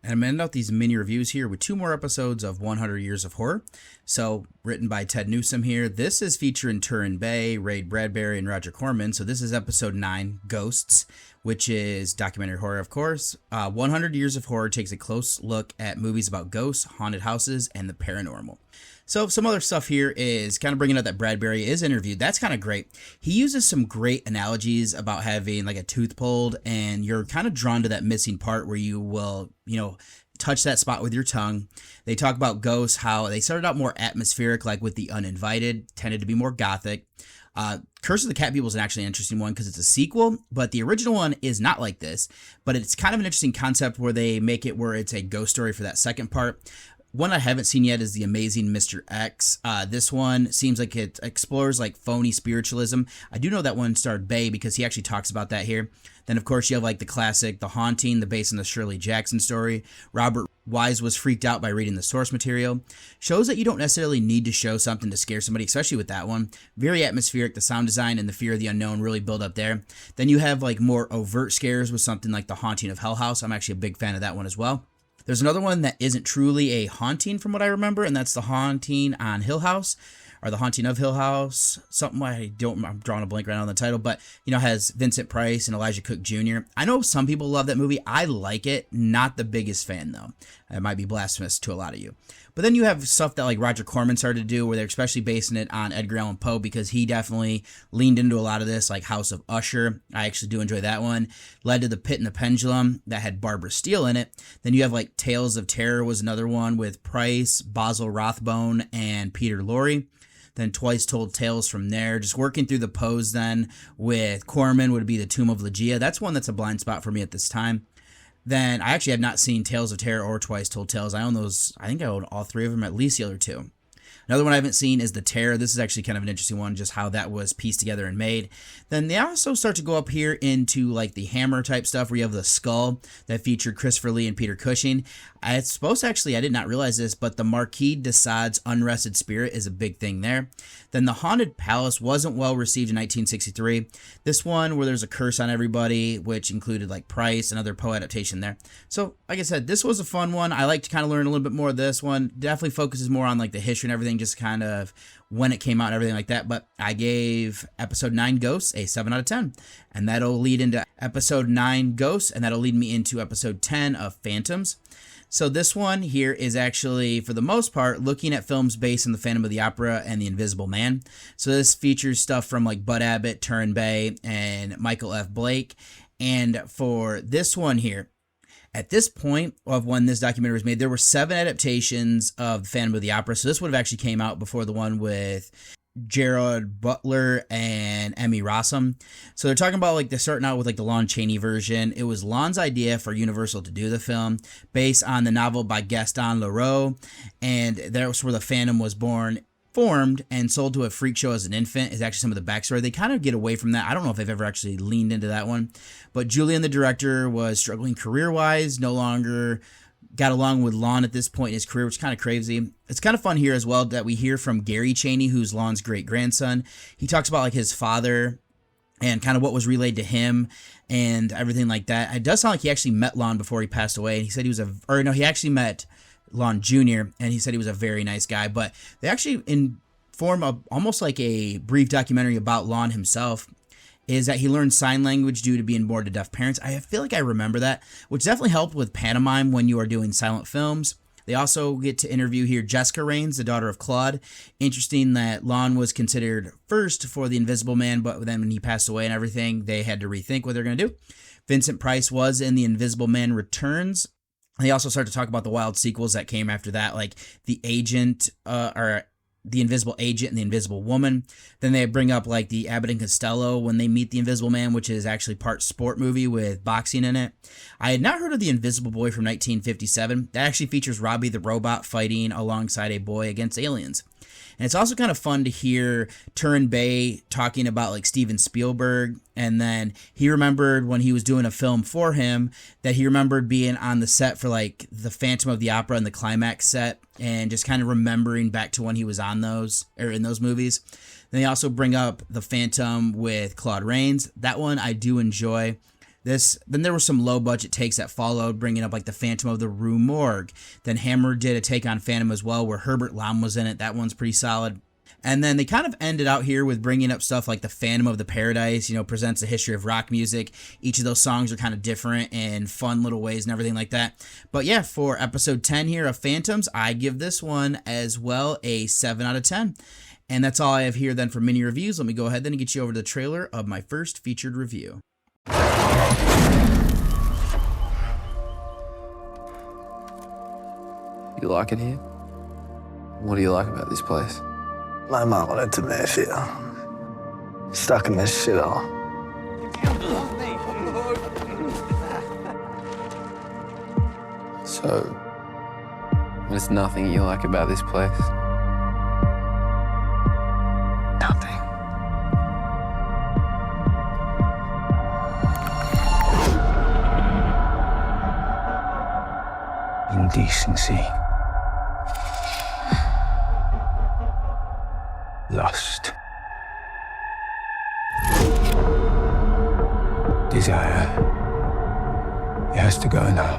And I'm ending out these mini reviews here with 2 more episodes of 100 Years of Horror. So, written by Ted Newsom here. This is featuring Turin Bay, Ray Bradbury, and Roger Corman. So this is episode 9, Ghosts, which is documentary horror, of course. 100 Years of Horror takes a close look at movies about ghosts, haunted houses, and the paranormal. So some other stuff here is kind of bringing up that Bradbury is interviewed. That's kind of great. He uses some great analogies about having like a tooth pulled, and you're kind of drawn to that missing part where you will, touch that spot with your tongue. They talk about ghosts, how they started out more atmospheric, like with The Uninvited, tended to be more gothic. Curse of the Cat People is actually an interesting one because it's a sequel, but the original one is not like this. But it's kind of an interesting concept where they make it where it's a ghost story for that second part. One I haven't seen yet is The Amazing Mr. X. This one seems like it explores like phony spiritualism. I do know that one starred Bay because he actually talks about that here. Then, of course, you have like the classic The Haunting, the based on the Shirley Jackson story. Robert Wise was freaked out by reading the source material. Shows that you don't necessarily need to show something to scare somebody, especially with that one. Very atmospheric. The sound design and the fear of the unknown really build up there. Then you have like more overt scares with something like The Haunting of Hell House. I'm actually a big fan of that one as well. There's another one that isn't truly a haunting from what I remember, and that's The Haunting on Hill House. or The Haunting of Hill House, something I'm drawing a blank right now on the title, but has Vincent Price and Elijah Cook Jr. I know some people love that movie. I like it. Not the biggest fan though. It might be blasphemous to a lot of you. But then you have stuff that like Roger Corman started to do, where they're especially basing it on Edgar Allan Poe, because he definitely leaned into a lot of this, like House of Usher. I actually do enjoy that one. Led to The Pit and the Pendulum, that had Barbara Steele in it. Then you have like Tales of Terror was another one with Price, Basil Rathbone, and Peter Lorre. Then Twice Told Tales from there. Just working through the Poes then with Corman would be The Tomb of Ligeia. That's one that's a blind spot for me at this time. Then I actually have not seen Tales of Terror or Twice Told Tales. I own those. I think I own all three of them, at least the other two. Another one I haven't seen is The Terror. This is actually kind of an interesting one, just how that was pieced together and made. Then they also start to go up here into like the Hammer type stuff, where you have The Skull that featured Christopher Lee and Peter Cushing. It's supposed to actually, I did not realize this, but the Marquis de Sade's Unrested Spirit is a big thing there. Then The Haunted Palace wasn't well received in 1963. This one where there's a curse on everybody, which included like Price, another Poe adaptation there. So like I said, this was a fun one. I like to kind of learn a little bit more of this one. Definitely focuses more on like the history and everything, just kind of when it came out and everything like that. But I gave episode 9 Ghosts a 7 out of 10. And that'll lead into episode 9 Ghosts, and that'll lead me into episode 10 of Phantoms. So this one here is actually, for the most part, looking at films based on the Phantom of the Opera and The Invisible Man. So this features stuff from like Bud Abbott, Turin Bay, and Michael F. Blake. And for this one here, at this point of when this documentary was made, there were 7 adaptations of the Phantom of the Opera. So this would have actually came out before the one with Gerard Butler and Emmy Rossum. So they're talking about like they're starting out with like the Lon Chaney version. It was Lon's idea for Universal to do the film based on the novel by Gaston Leroux, and that's where the Phantom was formed and sold to a freak show as an infant is actually some of the backstory. They kind of get away from that. I don't know if they've ever actually leaned into that one, but Julian, the director, was struggling career-wise, no longer got along with Lon at this point in his career, which is kind of crazy. It's kind of fun here as well that we hear from Gary Chaney, who's Lon's great-grandson. He talks about like his father and kind of what was relayed to him and everything like that. It does sound like he actually met Lon before he passed away, and he said he actually met Lon Jr., and he said he was a very nice guy. But they actually inform almost like a brief documentary about Lon himself, is that he learned sign language due to being born to deaf parents. I feel like I remember that, which definitely helped with pantomime when you are doing silent films. They also get to interview here Jessica Raines, the daughter of Claude. Interesting that Lon was considered first for The Invisible Man, but then when he passed away and everything, they had to rethink what they're going to do. Vincent Price was in The Invisible Man Returns. They also start to talk about the wild sequels that came after that, like The Agent, or The Invisible Agent and The Invisible Woman. Then they bring up like the Abbott and Costello when they meet the Invisible Man, which is actually part sport movie with boxing in it. I had not heard of The Invisible Boy from 1957. That actually features Robbie the Robot fighting alongside a boy against aliens. And it's also kind of fun to hear Turin Bay talking about like Steven Spielberg, and then he remembered when he was doing a film for him that he remembered being on the set for like the Phantom of the Opera and the Climax set, and just kind of remembering back to when he was on those or in those movies. Then they also bring up The Phantom with Claude Rains. That one I do enjoy. Then there were some low budget takes that followed, bringing up like the Phantom of the Rue Morgue. Then Hammer did a take on Phantom as well, where Herbert Lom was in it. That one's pretty solid. And then they kind of ended out here with bringing up stuff like the Phantom of the Paradise, presents the history of rock music. Each of those songs are kind of different in fun little ways and everything like that. But yeah, for episode 10 here of Phantoms, I give this one as well a 7 out of 10. And that's all I have here then for mini reviews. Let me go ahead then and get you over to the trailer of my first featured review. You like it here? What do you like about this place? My mom wanted to move here. Stuck in this shithole. So, there's nothing you like about this place? Nothing. Indecency. Lust. Desire. It has to go now.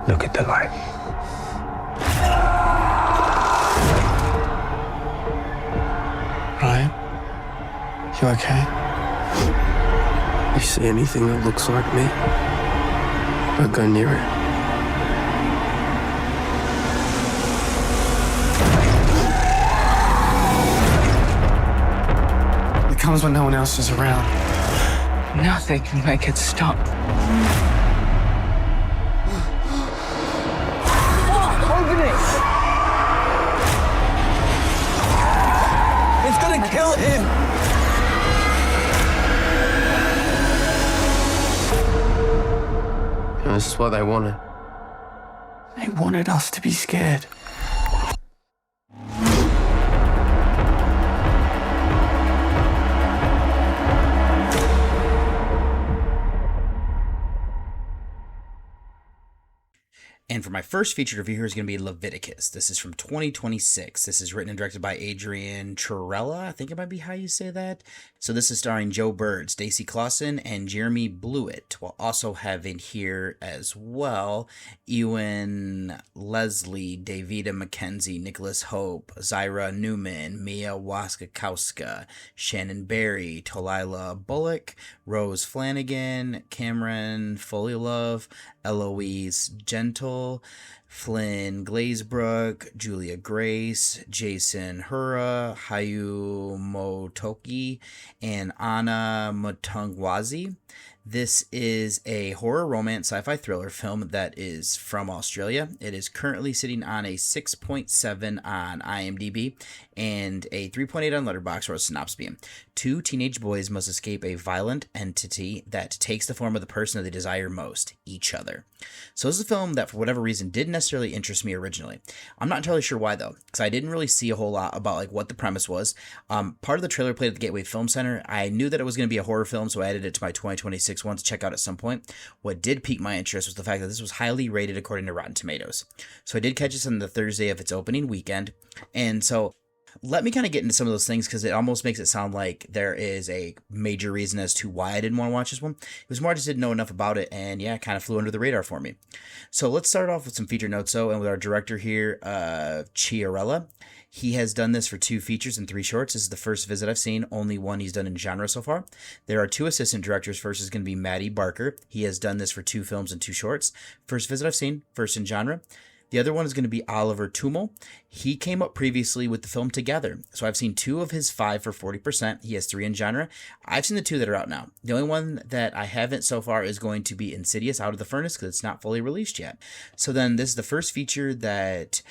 Look at the light. You okay? You see anything that looks like me? Don't go near it. It comes when no one else is around. Nothing can make it stop. Open it! It's gonna kill him! And this is what they wanted. They wanted us to be scared. And for my first featured review here is going to be Leviticus. This is from 2026. This is written and directed by Adrian Chirella. I think it might be how you say that. So this is starring Joe Bird, Stacey Clausen, and Jeremy Blewett, while also having here as well Ewan Leslie, Davida McKenzie, Nicholas Hope, Zyra Newman, Mia Wasikowska, Shannon Barry, Talila Bullock, Rose Flanagan, Cameron Foley-Love, Eloise Gentle, Flynn Glazebrook, Julia Grace, Jason Hura, Hayu Motoki, and Anna Mutungwazi. This is a horror romance sci-fi thriller film that is from Australia. It is currently sitting on a 6.7 on IMDb and a 3.8 on Letterboxd, or a synopsis being. Two teenage boys must escape a violent entity that takes the form of the person that they desire most, each other. So this is a film that for whatever reason didn't necessarily interest me originally. I'm not entirely sure why though, because I didn't really see a whole lot about like what the premise was. Part of the trailer played at the Gateway Film Center. I knew that it was going to be a horror film, so I added it to my 2026 one to check out at some point. What did pique my interest was the fact that this was highly rated according to Rotten Tomatoes. So I did catch this on the Thursday of its opening weekend, and so let me kind of get into some of those things because it almost makes it sound like there is a major reason as to why I didn't want to watch this one. It was more I just didn't know enough about it, and yeah, it kind of flew under the radar for me. So let's start off with some feature notes, though, and with our director here, Chiarella. He has done this for 2 features and 3 shorts. This is the first visit I've seen, only one he's done in genre so far. There are 2 assistant directors. First is going to be Maddie Barker. He has done this for 2 films and 2 shorts. First visit I've seen, first in genre. The other one is going to be Oliver Tumel. He came up previously with the film Together. So I've seen 2 of his 5 for 40%. He has 3 in genre. I've seen the 2 that are out now. The only one that I haven't so far is going to be Insidious Out of the Furnace because it's not fully released yet. So then this is the first feature that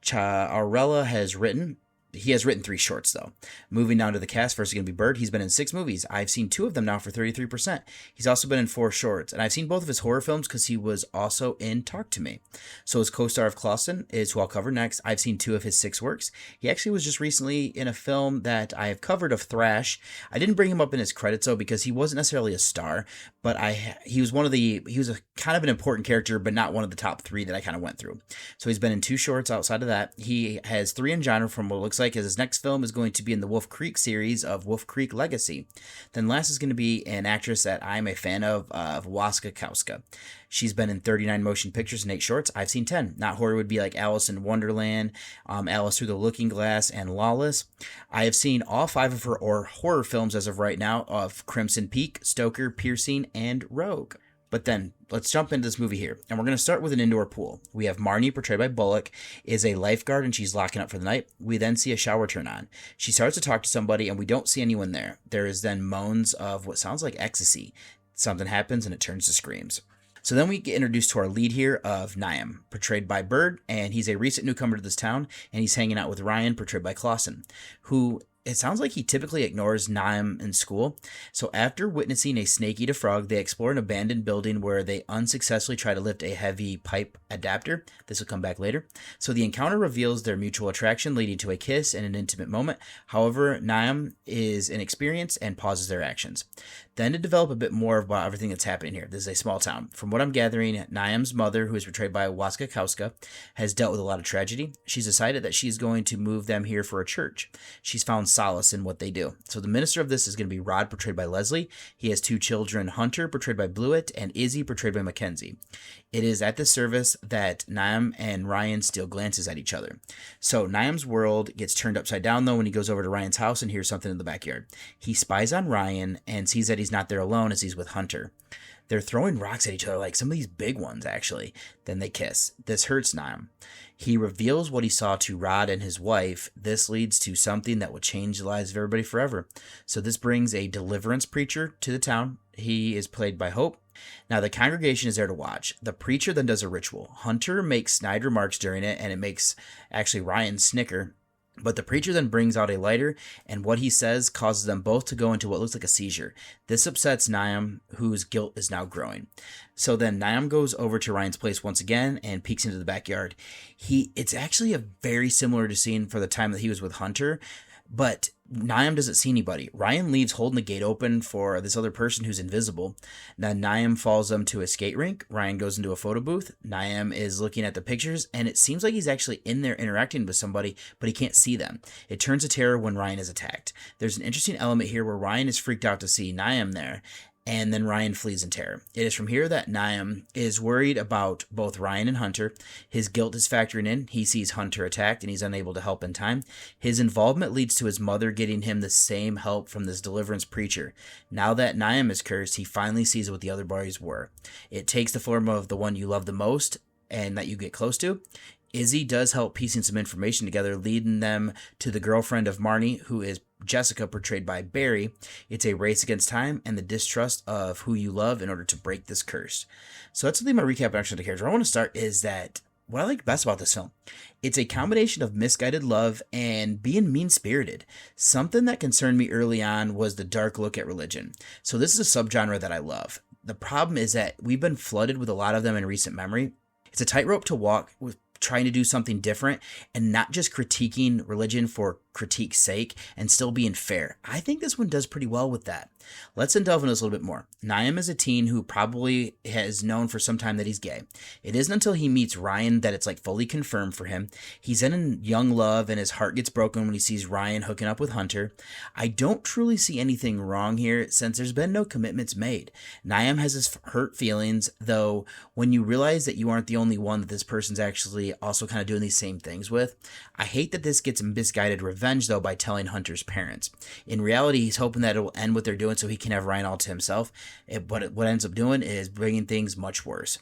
Chiarella has written. He has written 3 shorts, though. Moving down to the cast, first is going to be Bird. He's been in 6 movies. I've seen 2 of them now for 33%. He's also been in 4 shorts, and I've seen both of his horror films because he was also in Talk to Me. So his co-star of Clausen is who I'll cover next. I've seen 2 of his 6 works. He actually was just recently in a film that I have covered of Thrash. I didn't bring him up in his credits, though, because he wasn't necessarily a star, but he was a kind of an important character, but not one of the top 3 that I kind of went through. So he's been in 2 shorts outside of that. He has 3 in genre from what it looks like. His next film is going to be in the Wolf Creek series of Wolf Creek Legacy. Then last is going to be an actress that I'm a fan of Wasikowska. She's been in 39 motion pictures and 8 shorts. I've seen 10. Not horror would be like Alice in Wonderland, Alice Through the Looking Glass, and Lawless. I have seen all 5 of her horror films as of right now of Crimson Peak, Stoker, Piercing, and Rogue. But then, let's jump into this movie here. And we're going to start with an indoor pool. We have Marnie, portrayed by Bullock, is a lifeguard and she's locking up for the night. We then see a shower turn on. She starts to talk to somebody and we don't see anyone there. There is then moans of what sounds like ecstasy. Something happens and it turns to screams. So then we get introduced to our lead here of Niam, portrayed by Bird, and he's a recent newcomer to this town, and he's hanging out with Ryan, portrayed by Clausen, who it sounds like he typically ignores Niam in school. So after witnessing a snake eat a frog, they explore an abandoned building where they unsuccessfully try to lift a heavy pipe adapter. This will come back later. So the encounter reveals their mutual attraction, leading to a kiss and an intimate moment. However, Niam is inexperienced and pauses their actions. Then to develop a bit more about everything that's happening here. This is a small town. From what I'm gathering, Niam's mother, who is portrayed by Wasikowska, has dealt with a lot of tragedy. She's decided that she's going to move them here for a church. She's found solace in what they do. So the minister of this is going to be Rod, portrayed by Leslie. He has 2 children, Hunter, portrayed by Blewett, and Izzy, portrayed by Mackenzie. It is at this service that Niam and Ryan steal glances at each other. So Niam's world gets turned upside down, though, when he goes over to Ryan's house and hears something in the backyard. He spies on Ryan and sees that he's not there alone as he's with Hunter. They're throwing rocks at each other, like some of these big ones, actually. Then they kiss. This hurts Niam. He reveals what he saw to Rod and his wife. This leads to something that will change the lives of everybody forever. So this brings a deliverance preacher to the town. He is played by Hope. Now, the congregation is there to watch. The preacher then does a ritual. Hunter makes snide remarks during it, and it makes actually Ryan snicker. But the preacher then brings out a lighter, and what he says causes them both to go into what looks like a seizure. This upsets Niam, whose guilt is now growing. So then Niam goes over to Ryan's place once again and peeks into the backyard. It's actually a very similar to scene for the time that he was with Hunter, but Niam doesn't see anybody. Ryan leaves holding the gate open for this other person who's invisible. Now Niam follows them to a skate rink. Ryan goes into a photo booth. Niam is looking at the pictures, and it seems like he's actually in there interacting with somebody, but he can't see them. It turns to terror when Ryan is attacked. There's an interesting element here where Ryan is freaked out to see Niam there, and then Ryan flees in terror. It is from here that Niam is worried about both Ryan and Hunter. His guilt is factoring in. He sees Hunter attacked and he's unable to help in time. His involvement leads to his mother getting him the same help from this deliverance preacher. Now that Niam is cursed, he finally sees what the other boys were. It takes the form of the one you love the most and that you get close to. Izzy does help piecing some information together, leading them to the girlfriend of Marnie, who is Jessica, portrayed by Barry. It's a race against time and the distrust of who you love in order to break this curse. So that's my recap action of the character. I want to start is that what I like best about this film, it's a combination of misguided love and being mean-spirited. Something that concerned me early on was the dark look at religion. So this is a subgenre that I love. The problem is that we've been flooded with a lot of them in recent memory. It's a tightrope to walk with trying to do something different and not just critiquing religion for critique's sake and still being fair. I think this one does pretty well with that. Let's delve into this a little bit more. Niam is a teen who probably has known for some time that he's gay. It isn't until he meets Ryan that it's like fully confirmed for him. He's in young love and his heart gets broken when he sees Ryan hooking up with Hunter. I don't truly see anything wrong here since there's been no commitments made. Niam has his hurt feelings, though when you realize that you aren't the only one that this person's actually also kind of doing these same things with. I hate that this gets misguided revenge though by telling Hunter's parents. In reality, he's hoping that it will end what they're doing so he can have Ryan all to himself. What it ends up doing is bringing things much worse.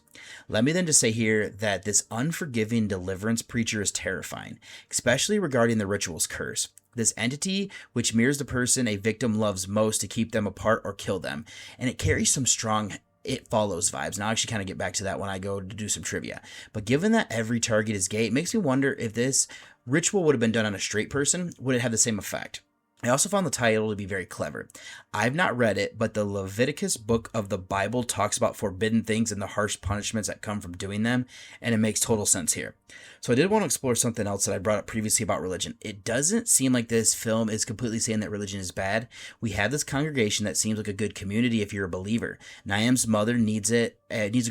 Let me then just say here that this unforgiving deliverance preacher is terrifying, especially regarding the ritual's curse. This entity which mirrors the person a victim loves most to keep them apart or kill them. And it carries some strong It Follows vibes. And I'll actually kind of get back to that when I go to do some trivia. But given that every target is gay, it makes me wonder if this ritual would have been done on a straight person, would it have the same effect? I also found the title to be very clever. I've not read it, but the Leviticus book of the Bible talks about forbidden things and the harsh punishments that come from doing them, and it makes total sense here. So I did want to explore something else that I brought up previously about religion. It doesn't seem like this film is completely saying that religion is bad. We have this congregation that seems like a good community if you're a believer. Niam's mother needs a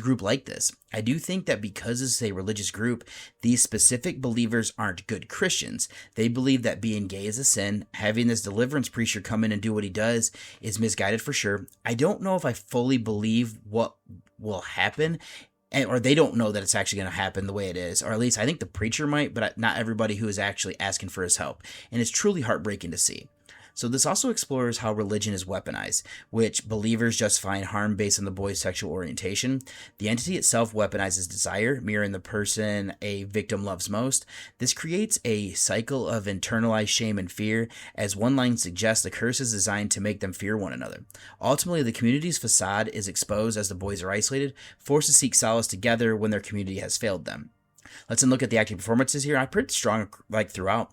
group like this. I do think that because it's a religious group, these specific believers aren't good Christians. They believe that being gay is a sin. Having this deliverance preacher come in and do what he does is misguided for sure. I don't know if I fully believe what will happen, or they don't know that it's actually going to happen the way it is, or at least I think the preacher might, but not everybody who is actually asking for his help. And it's truly heartbreaking to see. So this also explores how religion is weaponized, which believers justify harm based on the boy's sexual orientation. The entity itself weaponizes desire, mirroring the person a victim loves most. This creates a cycle of internalized shame and fear. As one line suggests, the curse is designed to make them fear one another. Ultimately, the community's facade is exposed as the boys are isolated, forced to seek solace together when their community has failed them. Let's then look at the acting performances here. I'm pretty strong throughout.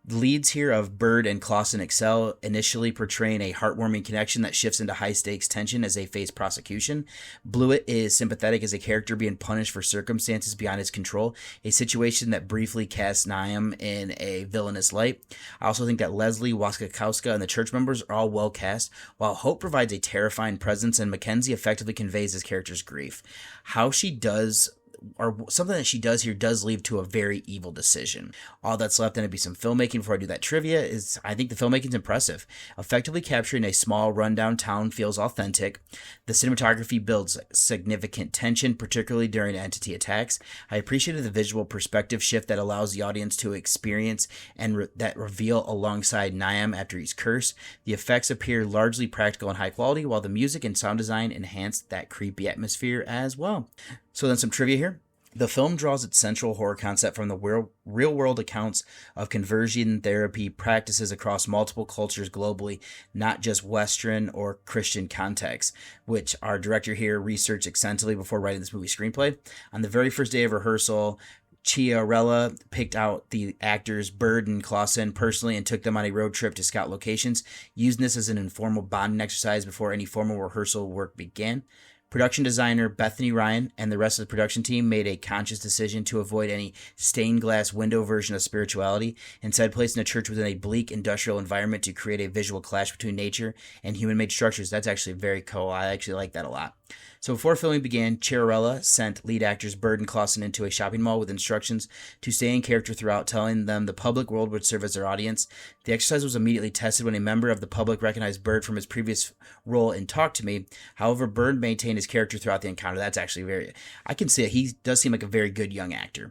The leads here of Bird and Clausen excel, initially portraying a heartwarming connection that shifts into high-stakes tension as they face prosecution. Blewett is sympathetic as a character being punished for circumstances beyond his control, a situation that briefly casts Niam in a villainous light. I also think that Leslie, Waskakowska, and the church members are all well cast, while Hope provides a terrifying presence and Mackenzie effectively conveys his character's grief. How she does or something that she does here does lead to a very evil decision. All that's left, and it'd be some filmmaking before I do that trivia, is I think the filmmaking's impressive. Effectively capturing a small rundown town feels authentic. The cinematography builds significant tension, particularly during entity attacks. I appreciated the visual perspective shift that allows the audience to experience and that reveal alongside Niam after he's cursed. The effects appear largely practical and high quality, while the music and sound design enhance that creepy atmosphere as well. So then some trivia here. The film draws its central horror concept from the real-world accounts of conversion therapy practices across multiple cultures globally, not just Western or Christian contexts, which our director here researched extensively before writing this movie screenplay. On the very first day of rehearsal, Chiarella picked out the actors Bird and Clausen personally and took them on a road trip to scout locations, using this as an informal bonding exercise before any formal rehearsal work began. Production designer Bethany Ryan and the rest of the production team made a conscious decision to avoid any stained glass window version of spirituality, instead placing a church within a bleak industrial environment to create a visual clash between nature and human-made structures. That's actually very cool. I actually like that a lot. So before filming began, Chiarella sent lead actors Bird and Clausen into a shopping mall with instructions to stay in character throughout, telling them the public world would serve as their audience. The exercise was immediately tested when a member of the public recognized Bird from his previous role in Talk to Me. However, Bird maintained his character throughout the encounter. That's actually I can see it. He does seem like a very good young actor.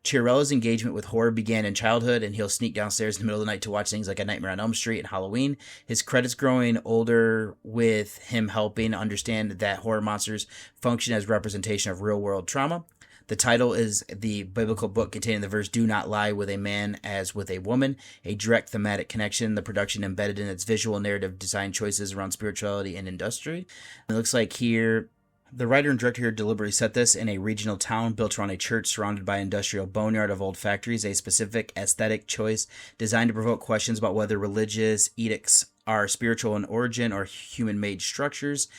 Chiarella's engagement with horror began in childhood, and he'll sneak downstairs in the middle of the night to watch things like A Nightmare on Elm Street and Halloween. His credits growing older with him helping understand that horror monsters function as representation of real-world trauma. The title is the biblical book containing the verse, "Do not lie with a man as with a woman," a direct thematic connection, the production embedded in its visual narrative design choices around spirituality and industry. It looks like here, the writer and director here deliberately set this in a regional town built around a church surrounded by industrial boneyard of old factories, a specific aesthetic choice designed to provoke questions about whether religious edicts are spiritual in origin or human-made structures.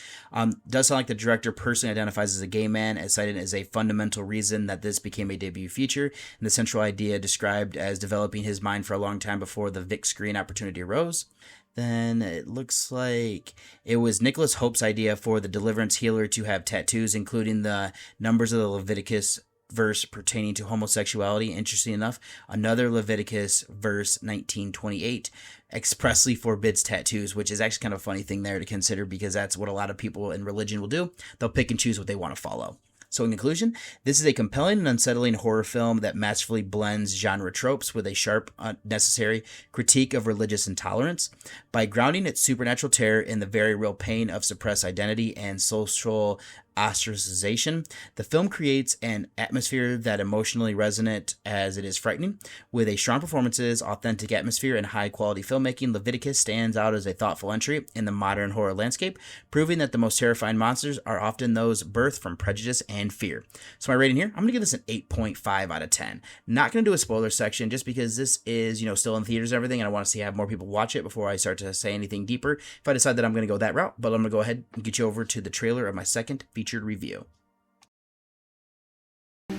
Does sound like the director personally identifies as a gay man, as cited as a fundamental reason that this became a debut feature, and the central idea described as developing his mind for a long time before the Vic screen opportunity arose. Then it looks like it was Nicholas Hope's idea for the Deliverance Healer to have tattoos, including the numbers of the Leviticus verse pertaining to homosexuality. Interesting enough, another Leviticus verse 19:28 expressly forbids tattoos, which is actually kind of a funny thing there to consider, because that's what a lot of people in religion will do. They'll pick and choose what they want to follow. So in conclusion, this is a compelling and unsettling horror film that masterfully blends genre tropes with a sharp, necessary critique of religious intolerance. By grounding its supernatural terror in the very real pain of suppressed identity and social ostracization, the film creates an atmosphere that emotionally resonant as it is frightening. With a strong performances, authentic atmosphere, and high-quality filmmaking, Leviticus stands out as a thoughtful entry in the modern horror landscape, proving that the most terrifying monsters are often those birthed from prejudice and fear. So my rating here, I'm going to give this an 8.5 out of 10. Not going to do a spoiler section just because this is, still in theaters and everything, and I want to have more people watch it before I start to say anything deeper if I decide that I'm going to go that route. But I'm going to go ahead and get you over to the trailer of my second featured review.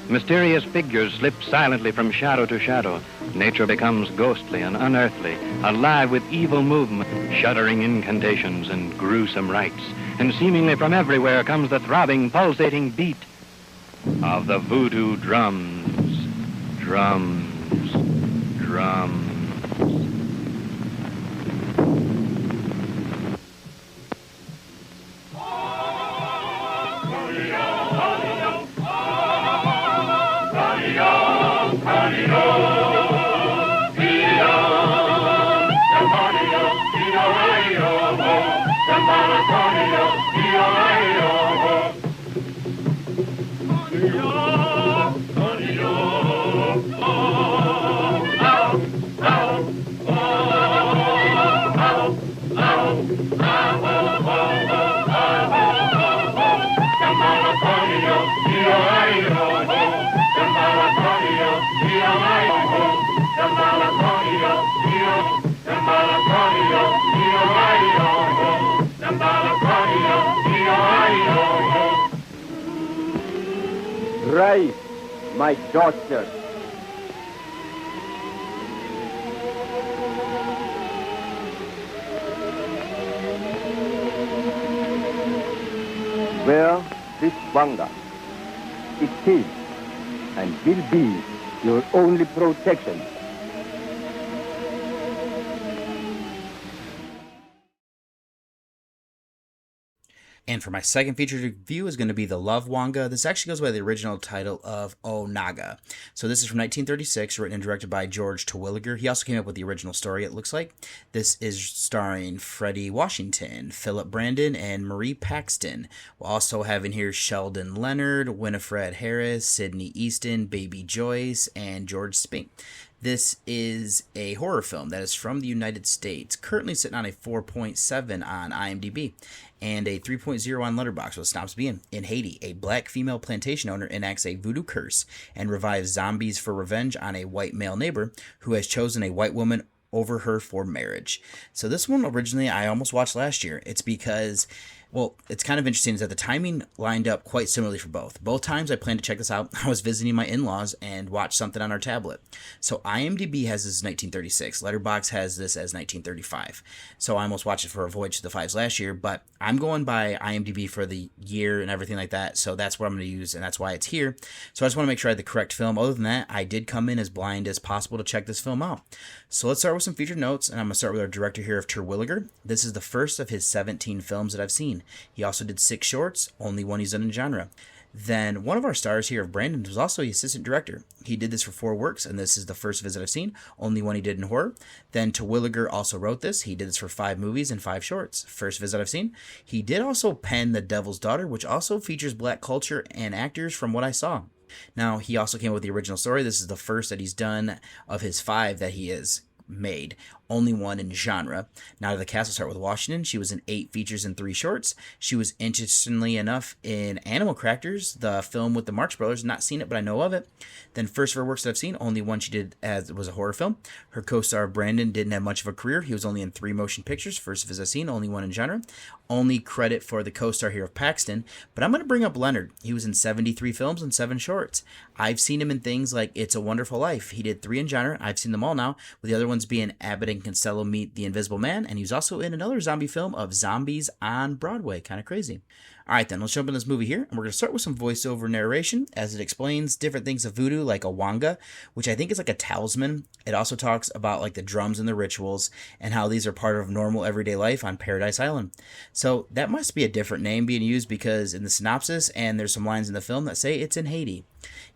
Mysterious figures slip silently from shadow to shadow. Nature becomes ghostly and unearthly, alive with evil movement, shuddering incantations and gruesome rites. And seemingly from everywhere comes the throbbing, pulsating beat of the voodoo drums. Drums. Drums. Rise, my daughter. Where this Wanga? It is and will be your only protection. And for my second featured review is going to be the Love Wanga. This actually goes by the original title of O Naga. So this is from 1936, written and directed by George Terwilliger. He also came up with the original story, it looks like. This is starring Freddie Washington, Philip Brandon, and Marie Paxton. We'll also have in here Sheldon Leonard, Winifred Harris, Sidney Easton, Baby Joyce, and George Spink. This is a horror film that is from the United States, currently sitting on a 4.7 on IMDb and a 3.0 on Letterboxd, with snaps being in Haiti. A black female plantation owner enacts a voodoo curse and revives zombies for revenge on a white male neighbor who has chosen a white woman over her for marriage. So this one originally I almost watched last year. It's because, well, it's kind of interesting is that the timing lined up quite similarly for both. Both times I planned to check this out, I was visiting my in-laws and watched something on our tablet. So IMDb has this as 1936. Letterboxd has this as 1935. So I almost watched it for a Voyage to the Fives last year, but I'm going by IMDb for the year and everything like that. So that's what I'm going to use, and that's why it's here. So I just want to make sure I had the correct film. Other than that, I did come in as blind as possible to check this film out. So let's start with some featured notes, and I'm going to start with our director here of Terwilliger. This is the first of his 17 films that I've seen. He also did 6 shorts, only one he's done in genre. Then one of our stars here of Brandon was also the assistant director. He did this for 4 works, and this is the first visit I've seen, only one he did in horror. Then Terwilliger also wrote this. He did this for 5 movies and 5 shorts. First visit I've seen. He did also pen The Devil's Daughter, which also features black culture and actors from what I saw. Now, he also came up with the original story. This is the first that he's done of his 5 that he has made, only one in genre. Now to the cast, will start with Washington. She was in 8 features and 3 shorts. She was interestingly enough in Animal Crackers, the film with the Marx Brothers. Not seen it, but I know of it. Then first of her works that I've seen, only one she did as was a horror film. Her co-star Brandon didn't have much of a career. He was only in 3 motion pictures. First of his I've seen, only one in genre. Only credit for the co-star here of Paxton, but I'm going to bring up Leonard. He was in 73 films and 7 shorts. I've seen him in things like It's a Wonderful Life. He did 3 in genre. I've seen them all now, with the other ones being Abbott and Costello Meet the Invisible Man, and he was also in another zombie film of Zombies on Broadway. Kind of crazy. All right, then, let's jump in this movie here, and we're going to start with some voiceover narration as it explains different things of voodoo, like a wanga, which I think is like a talisman. It also talks about like the drums and the rituals and how these are part of normal everyday life on Paradise Island. So that must be a different name being used, because in the synopsis, and there's some lines in the film that say it's in Haiti.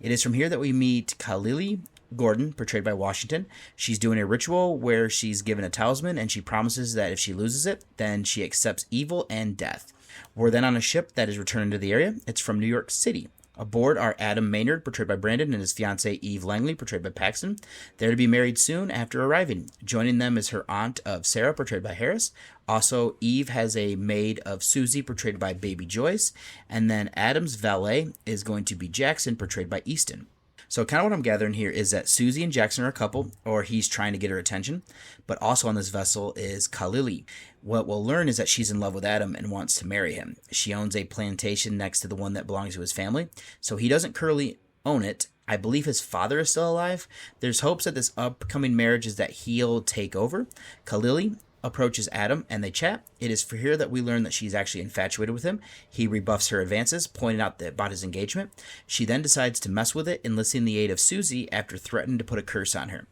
It is from here that we meet Khalili Gordon, portrayed by Washington. She's doing a ritual where she's given a talisman, and she promises that if she loses it, then she accepts evil and death. We're then on a ship that is returning to the area. It's from New York City. Aboard are Adam Maynard, portrayed by Brandon, and his fiancée Eve Langley, portrayed by Paxton. They're to be married soon after arriving. Joining them is her aunt of Sarah, portrayed by Harris. Also, Eve has a maid of Susie, portrayed by Baby Joyce. And then Adam's valet is going to be Jackson, portrayed by Easton. So kind of what I'm gathering here is that Susie and Jackson are a couple, or he's trying to get her attention. But also on this vessel is Khalili. What we'll learn is that she's in love with Adam and wants to marry him. She owns a plantation next to the one that belongs to his family, so he doesn't currently own it. I believe his father is still alive. There's hopes that this upcoming marriage is that he'll take over. Khalili approaches Adam and they chat. It is for here that we learn that she's actually infatuated with him. He rebuffs her advances, pointing out about his engagement. She then decides to mess with it, enlisting the aid of Susie after threatening to put a curse on her.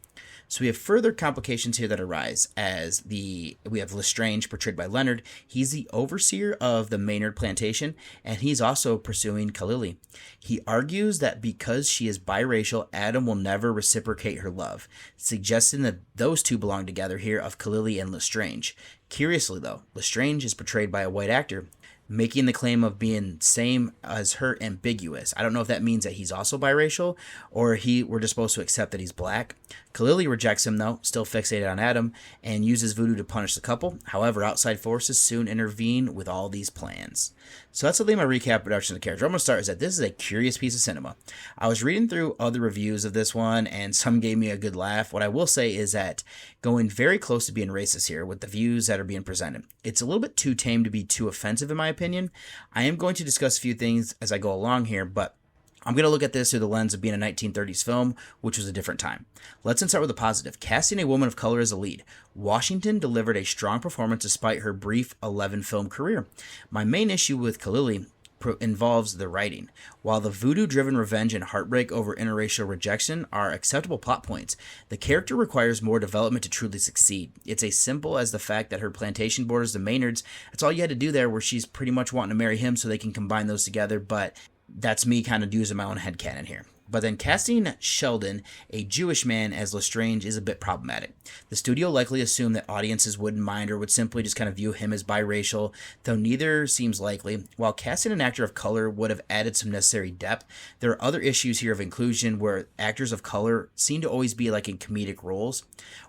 So we have further complications here that arise as we have Lestrange, portrayed by Leonard. He's the overseer of the Maynard plantation, and he's also pursuing Khalili. He argues that because she is biracial, Adam will never reciprocate her love, suggesting that those two belong together here of Khalili and Lestrange. Curiously though, Lestrange is portrayed by a white actor, making the claim of being same as her ambiguous. I don't know if that means that he's also biracial, or we're just supposed to accept that he's black. Khalili rejects him though, still fixated on Adam, and uses voodoo to punish the couple. However, outside forces soon intervene with all these plans. So that's my recap production of the character. I'm going to start is that this is a curious piece of cinema. I was reading through other reviews of this one, and some gave me a good laugh. What I will say is that going very close to being racist here with the views that are being presented. It's a little bit too tame to be too offensive in my opinion. I am going to discuss a few things as I go along here, but I'm going to look at this through the lens of being a 1930s film, which was a different time. Let's start with the positive. Casting a woman of color as a lead. Washington delivered a strong performance despite her brief 11-film career. My main issue with Khalili involves the writing. While the voodoo-driven revenge and heartbreak over interracial rejection are acceptable plot points, the character requires more development to truly succeed. It's as simple as the fact that her plantation borders the Maynards. That's all you had to do there, where she's pretty much wanting to marry him so they can combine those together, but that's me kind of using my own headcanon here. But then casting Sheldon, a Jewish man, as Lestrange is a bit problematic. The studio likely assumed that audiences wouldn't mind or would simply just kind of view him as biracial, though neither seems likely. While casting an actor of color would have added some necessary depth, there are other issues here of inclusion where actors of color seem to always be like in comedic roles,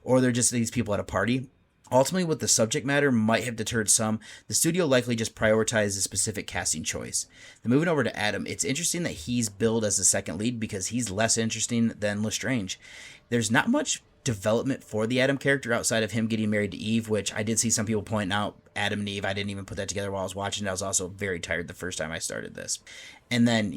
or they're just these people at a party. Ultimately, what the subject matter might have deterred some, the studio likely just prioritized a specific casting choice. Then moving over to Adam, it's interesting that he's billed as the second lead because he's less interesting than Lestrange. There's not much development for the Adam character outside of him getting married to Eve, which I did see some people point out, Adam and Eve, I didn't even put that together while I was watching it. I was also very tired the first time I started this. And then,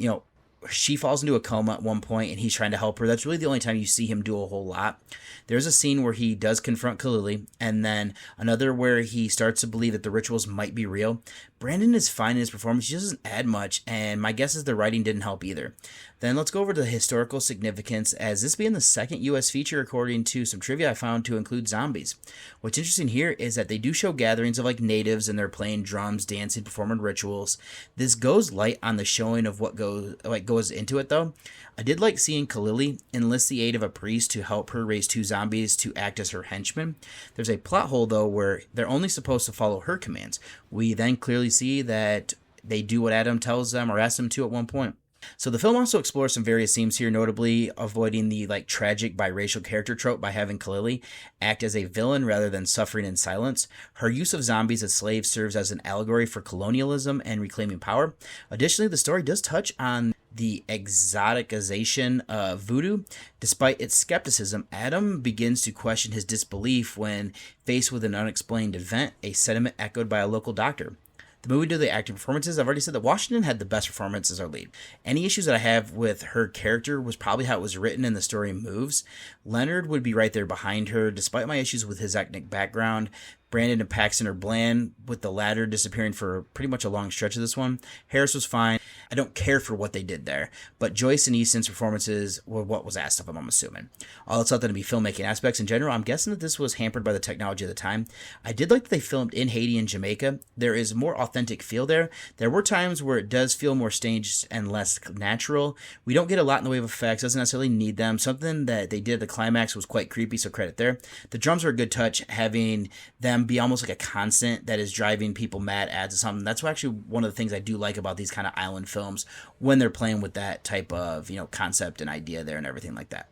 she falls into a coma at one point and he's trying to help her. That's really the only time you see him do a whole lot. There's a scene where he does confront Khalili, and then another where he starts to believe that the rituals might be real. Brandon is fine in his performance. He doesn't add much, and my guess is the writing didn't help either. Then let's go over to the historical significance, as this being the second U.S. feature according to some trivia I found to include zombies. What's interesting here is that they do show gatherings of like natives and they're playing drums, dancing, performing rituals. This goes light on the showing of what goes into it though. I did like seeing Khalili enlist the aid of a priest to help her raise two zombies to act as her henchmen. There's a plot hole though where they're only supposed to follow her commands. We then clearly see that they do what Adam tells them or asks them to at one point. So the film also explores some various themes here, notably avoiding the tragic biracial character trope by having Khalili act as a villain rather than suffering in silence. Her use of zombies as slaves serves as an allegory for colonialism and reclaiming power. Additionally, the story does touch on the exoticization of voodoo. Despite its skepticism, Adam begins to question his disbelief when faced with an unexplained event, a sentiment echoed by a local doctor. The movie did the acting performances. I've already said that Washington had the best performance as our lead. Any issues that I have with her character was probably how it was written and the story moves. Leonard would be right there behind her, despite my issues with his ethnic background. Brandon and Paxton are bland, with the latter disappearing for pretty much a long stretch of this one. Harris was fine. I don't care for what they did there, but Joyce and Easton's performances were what was asked of them, I'm assuming. All it's thought to be filmmaking aspects in general, I'm guessing that this was hampered by the technology of the time. I did like that they filmed in Haiti and Jamaica. There is a more authentic feel there. There were times where it does feel more staged and less natural. We don't get a lot in the way of effects, doesn't necessarily need them. Something that they did at the climax was quite creepy, so credit there. The drums are a good touch, having them be almost like a constant that is driving people mad, adds to something. That's actually one of the things I do like about these kind of island films when they're playing with that type of concept and idea there and everything like that.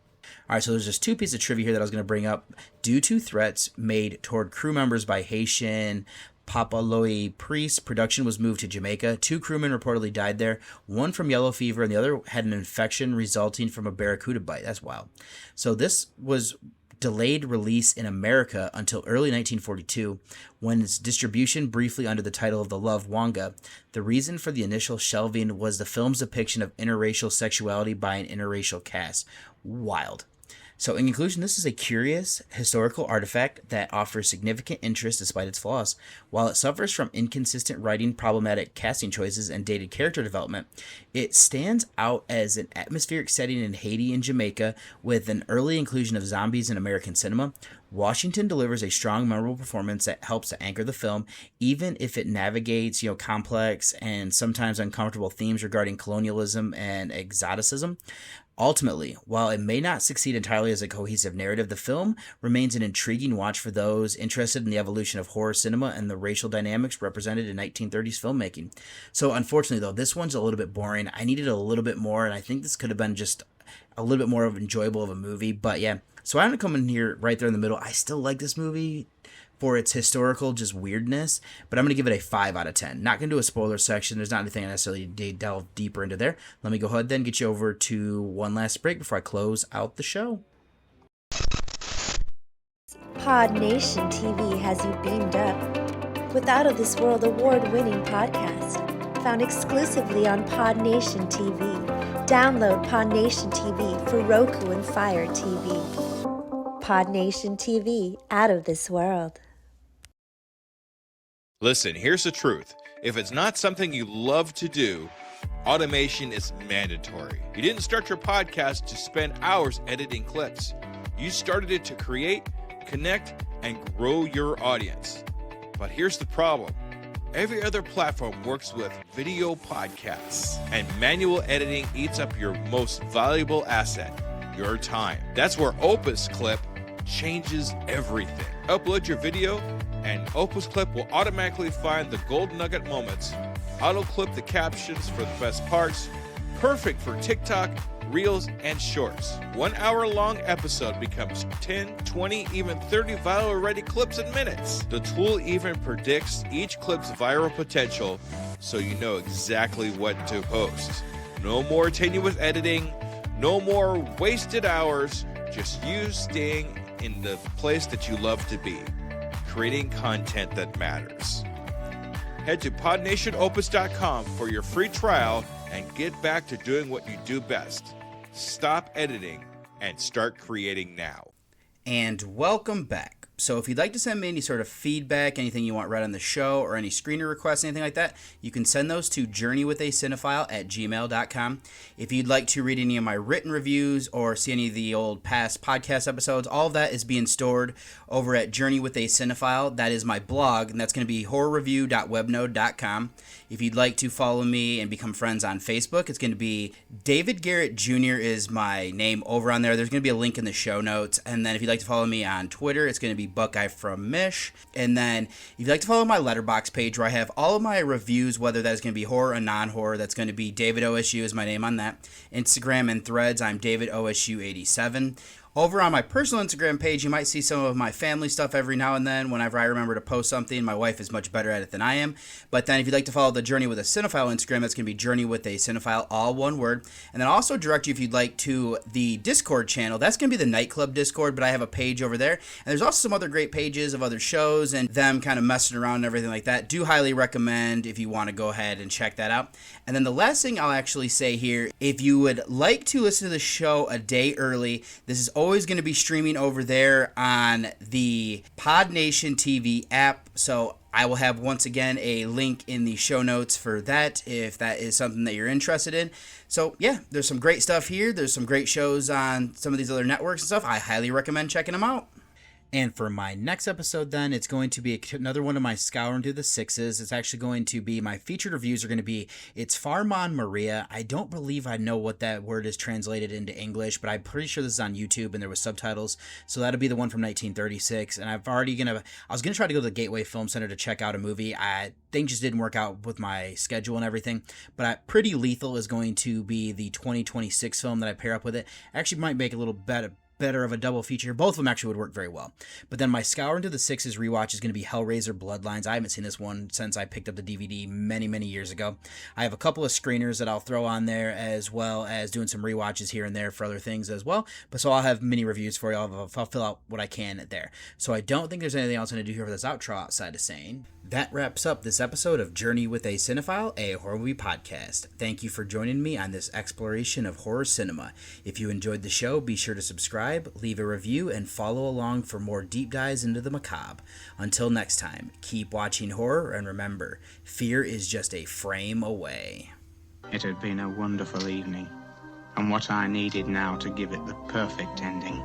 All right, so there's just two pieces of trivia here that I was going to bring up. Due to threats made toward crew members by Haitian Papaloi priests, production was moved to Jamaica. 2 crewmen reportedly died there, one from yellow fever and the other had an infection resulting from a barracuda bite. That's wild. So this was delayed release in America until early 1942, when its distribution briefly under the title of the Love Wanga. The reason for the initial shelving was the film's depiction of interracial sexuality by an interracial cast. Wild. So in conclusion, this is a curious historical artifact that offers significant interest despite its flaws. While it suffers from inconsistent writing, problematic casting choices, and dated character development, it stands out as an atmospheric setting in Haiti and Jamaica with an early inclusion of zombies in American cinema. Washington delivers a strong, memorable performance that helps to anchor the film, even if it navigates, complex and sometimes uncomfortable themes regarding colonialism and exoticism. Ultimately, while it may not succeed entirely as a cohesive narrative, the film remains an intriguing watch for those interested in the evolution of horror cinema and the racial dynamics represented in 1930s filmmaking. So unfortunately, though, this one's a little bit boring. I needed a little bit more, and I think this could have been just a little bit more of enjoyable of a movie. But yeah, so I'm going to come in here right there in the middle. I still like this movie for its historical just weirdness, but I'm going to give it a 5 out of 10. Not going to do a spoiler section. There's not anything I necessarily delve deeper into there. Let me go ahead then get you over to one last break before I close out the show. Pod Nation TV has you beamed up with Out of This World award-winning podcast found exclusively on Pod Nation TV. Download Pod Nation TV for Roku and Fire TV. Pod Nation TV, Out of This World. Listen, here's the truth. If it's not something you love to do, automation is mandatory. You didn't start your podcast to spend hours editing clips. You started it to create, connect, and grow your audience. But here's the problem. Every other platform works with video podcasts, and manual editing eats up your most valuable asset, your time. That's where Opus Clip changes everything. Upload your video, and Opus Clip will automatically find the gold nugget moments, auto-clip the captions for the best parts, perfect for TikTok, Reels, and Shorts. 1 hour-long episode becomes 10, 20, even 30 viral-ready clips in minutes. The tool even predicts each clip's viral potential, so you know exactly what to post. No more tenuous editing, no more wasted hours, just you staying in the place that you love to be, creating content that matters. Head to podnationopus.com for your free trial and get back to doing what you do best. Stop editing and start creating now. And welcome back. So if you'd like to send me any sort of feedback, anything you want read on the show, or any screener requests, anything like that, you can send those to journeywithacinephile@gmail.com. If you'd like to read any of my written reviews or see any of the old past podcast episodes, all of that is being stored over at Journey with a Cinephile. That is my blog, and that's going to be horrorreview.webnode.com. If you'd like to follow me and become friends on Facebook, it's going to be David Garrett Jr. is my name over on there. There's going to be a link in the show notes. And then if you'd like to follow me on Twitter, it's going to be Buckeye from Mish. And then if you'd like to follow my Letterboxd page, where I have all of my reviews, whether that is going to be horror or non-horror, that's going to be David OSU is my name on that. Instagram and Threads, I'm David OSU87. Over on my personal Instagram page, you might see some of my family stuff every now and then whenever I remember to post something. My wife is much better at it than I am. But then if you'd like to follow the Journey with a Cinephile Instagram, that's going to be Journey with a Cinephile, all one word. And then also direct you, if you'd like, to the Discord channel. That's going to be the Nightclub Discord, but I have a page over there. And there's also some other great pages of other shows and them kind of messing around and everything like that. Do highly recommend if you want to go ahead and check that out. And then the last thing I'll actually say here, if you would like to listen to the show a day early, this is always going to be streaming over there on the PodNation TV app. So I will have, once again, a link in the show notes for that if that is something that you're interested in. So yeah, there's some great stuff here. There's some great shows on some of these other networks and stuff. I highly recommend checking them out. And for my next episode, then, it's going to be another one of my Scouring Through the Sixes. It's actually going to be, my featured reviews are going to be, it's Farmon Maria. I don't believe I know what that word is translated into English, but I'm pretty sure this is on YouTube and there was subtitles. So that'll be the one from 1936. And I was going to try to go to the Gateway Film Center to check out a movie. Things just didn't work out with my schedule and everything. But Pretty Lethal is going to be the 2026 film that I pair up with it. I actually might make a little better of a double feature. Both of them actually would work very well. But then my Scouring to the Sixes rewatch is going to be Hellraiser Bloodlines. I haven't seen this one since I picked up the DVD many, many years ago. I have a couple of screeners that I'll throw on there, as well as doing some rewatches here and there for other things as well. But so I'll have mini reviews for you. I'll fill out what I can there. So I don't think there's anything else I'm going to do here for this outro outside of saying that wraps up this episode of Journey with a Cinephile, a horror movie podcast. Thank you for joining me on this exploration of horror cinema. If you enjoyed the show, be sure to subscribe, leave a review, and follow along for more deep dives into the macabre. Until next time, keep watching horror, and remember, fear is just a frame away. It had been a wonderful evening, and what I needed now to give it the perfect ending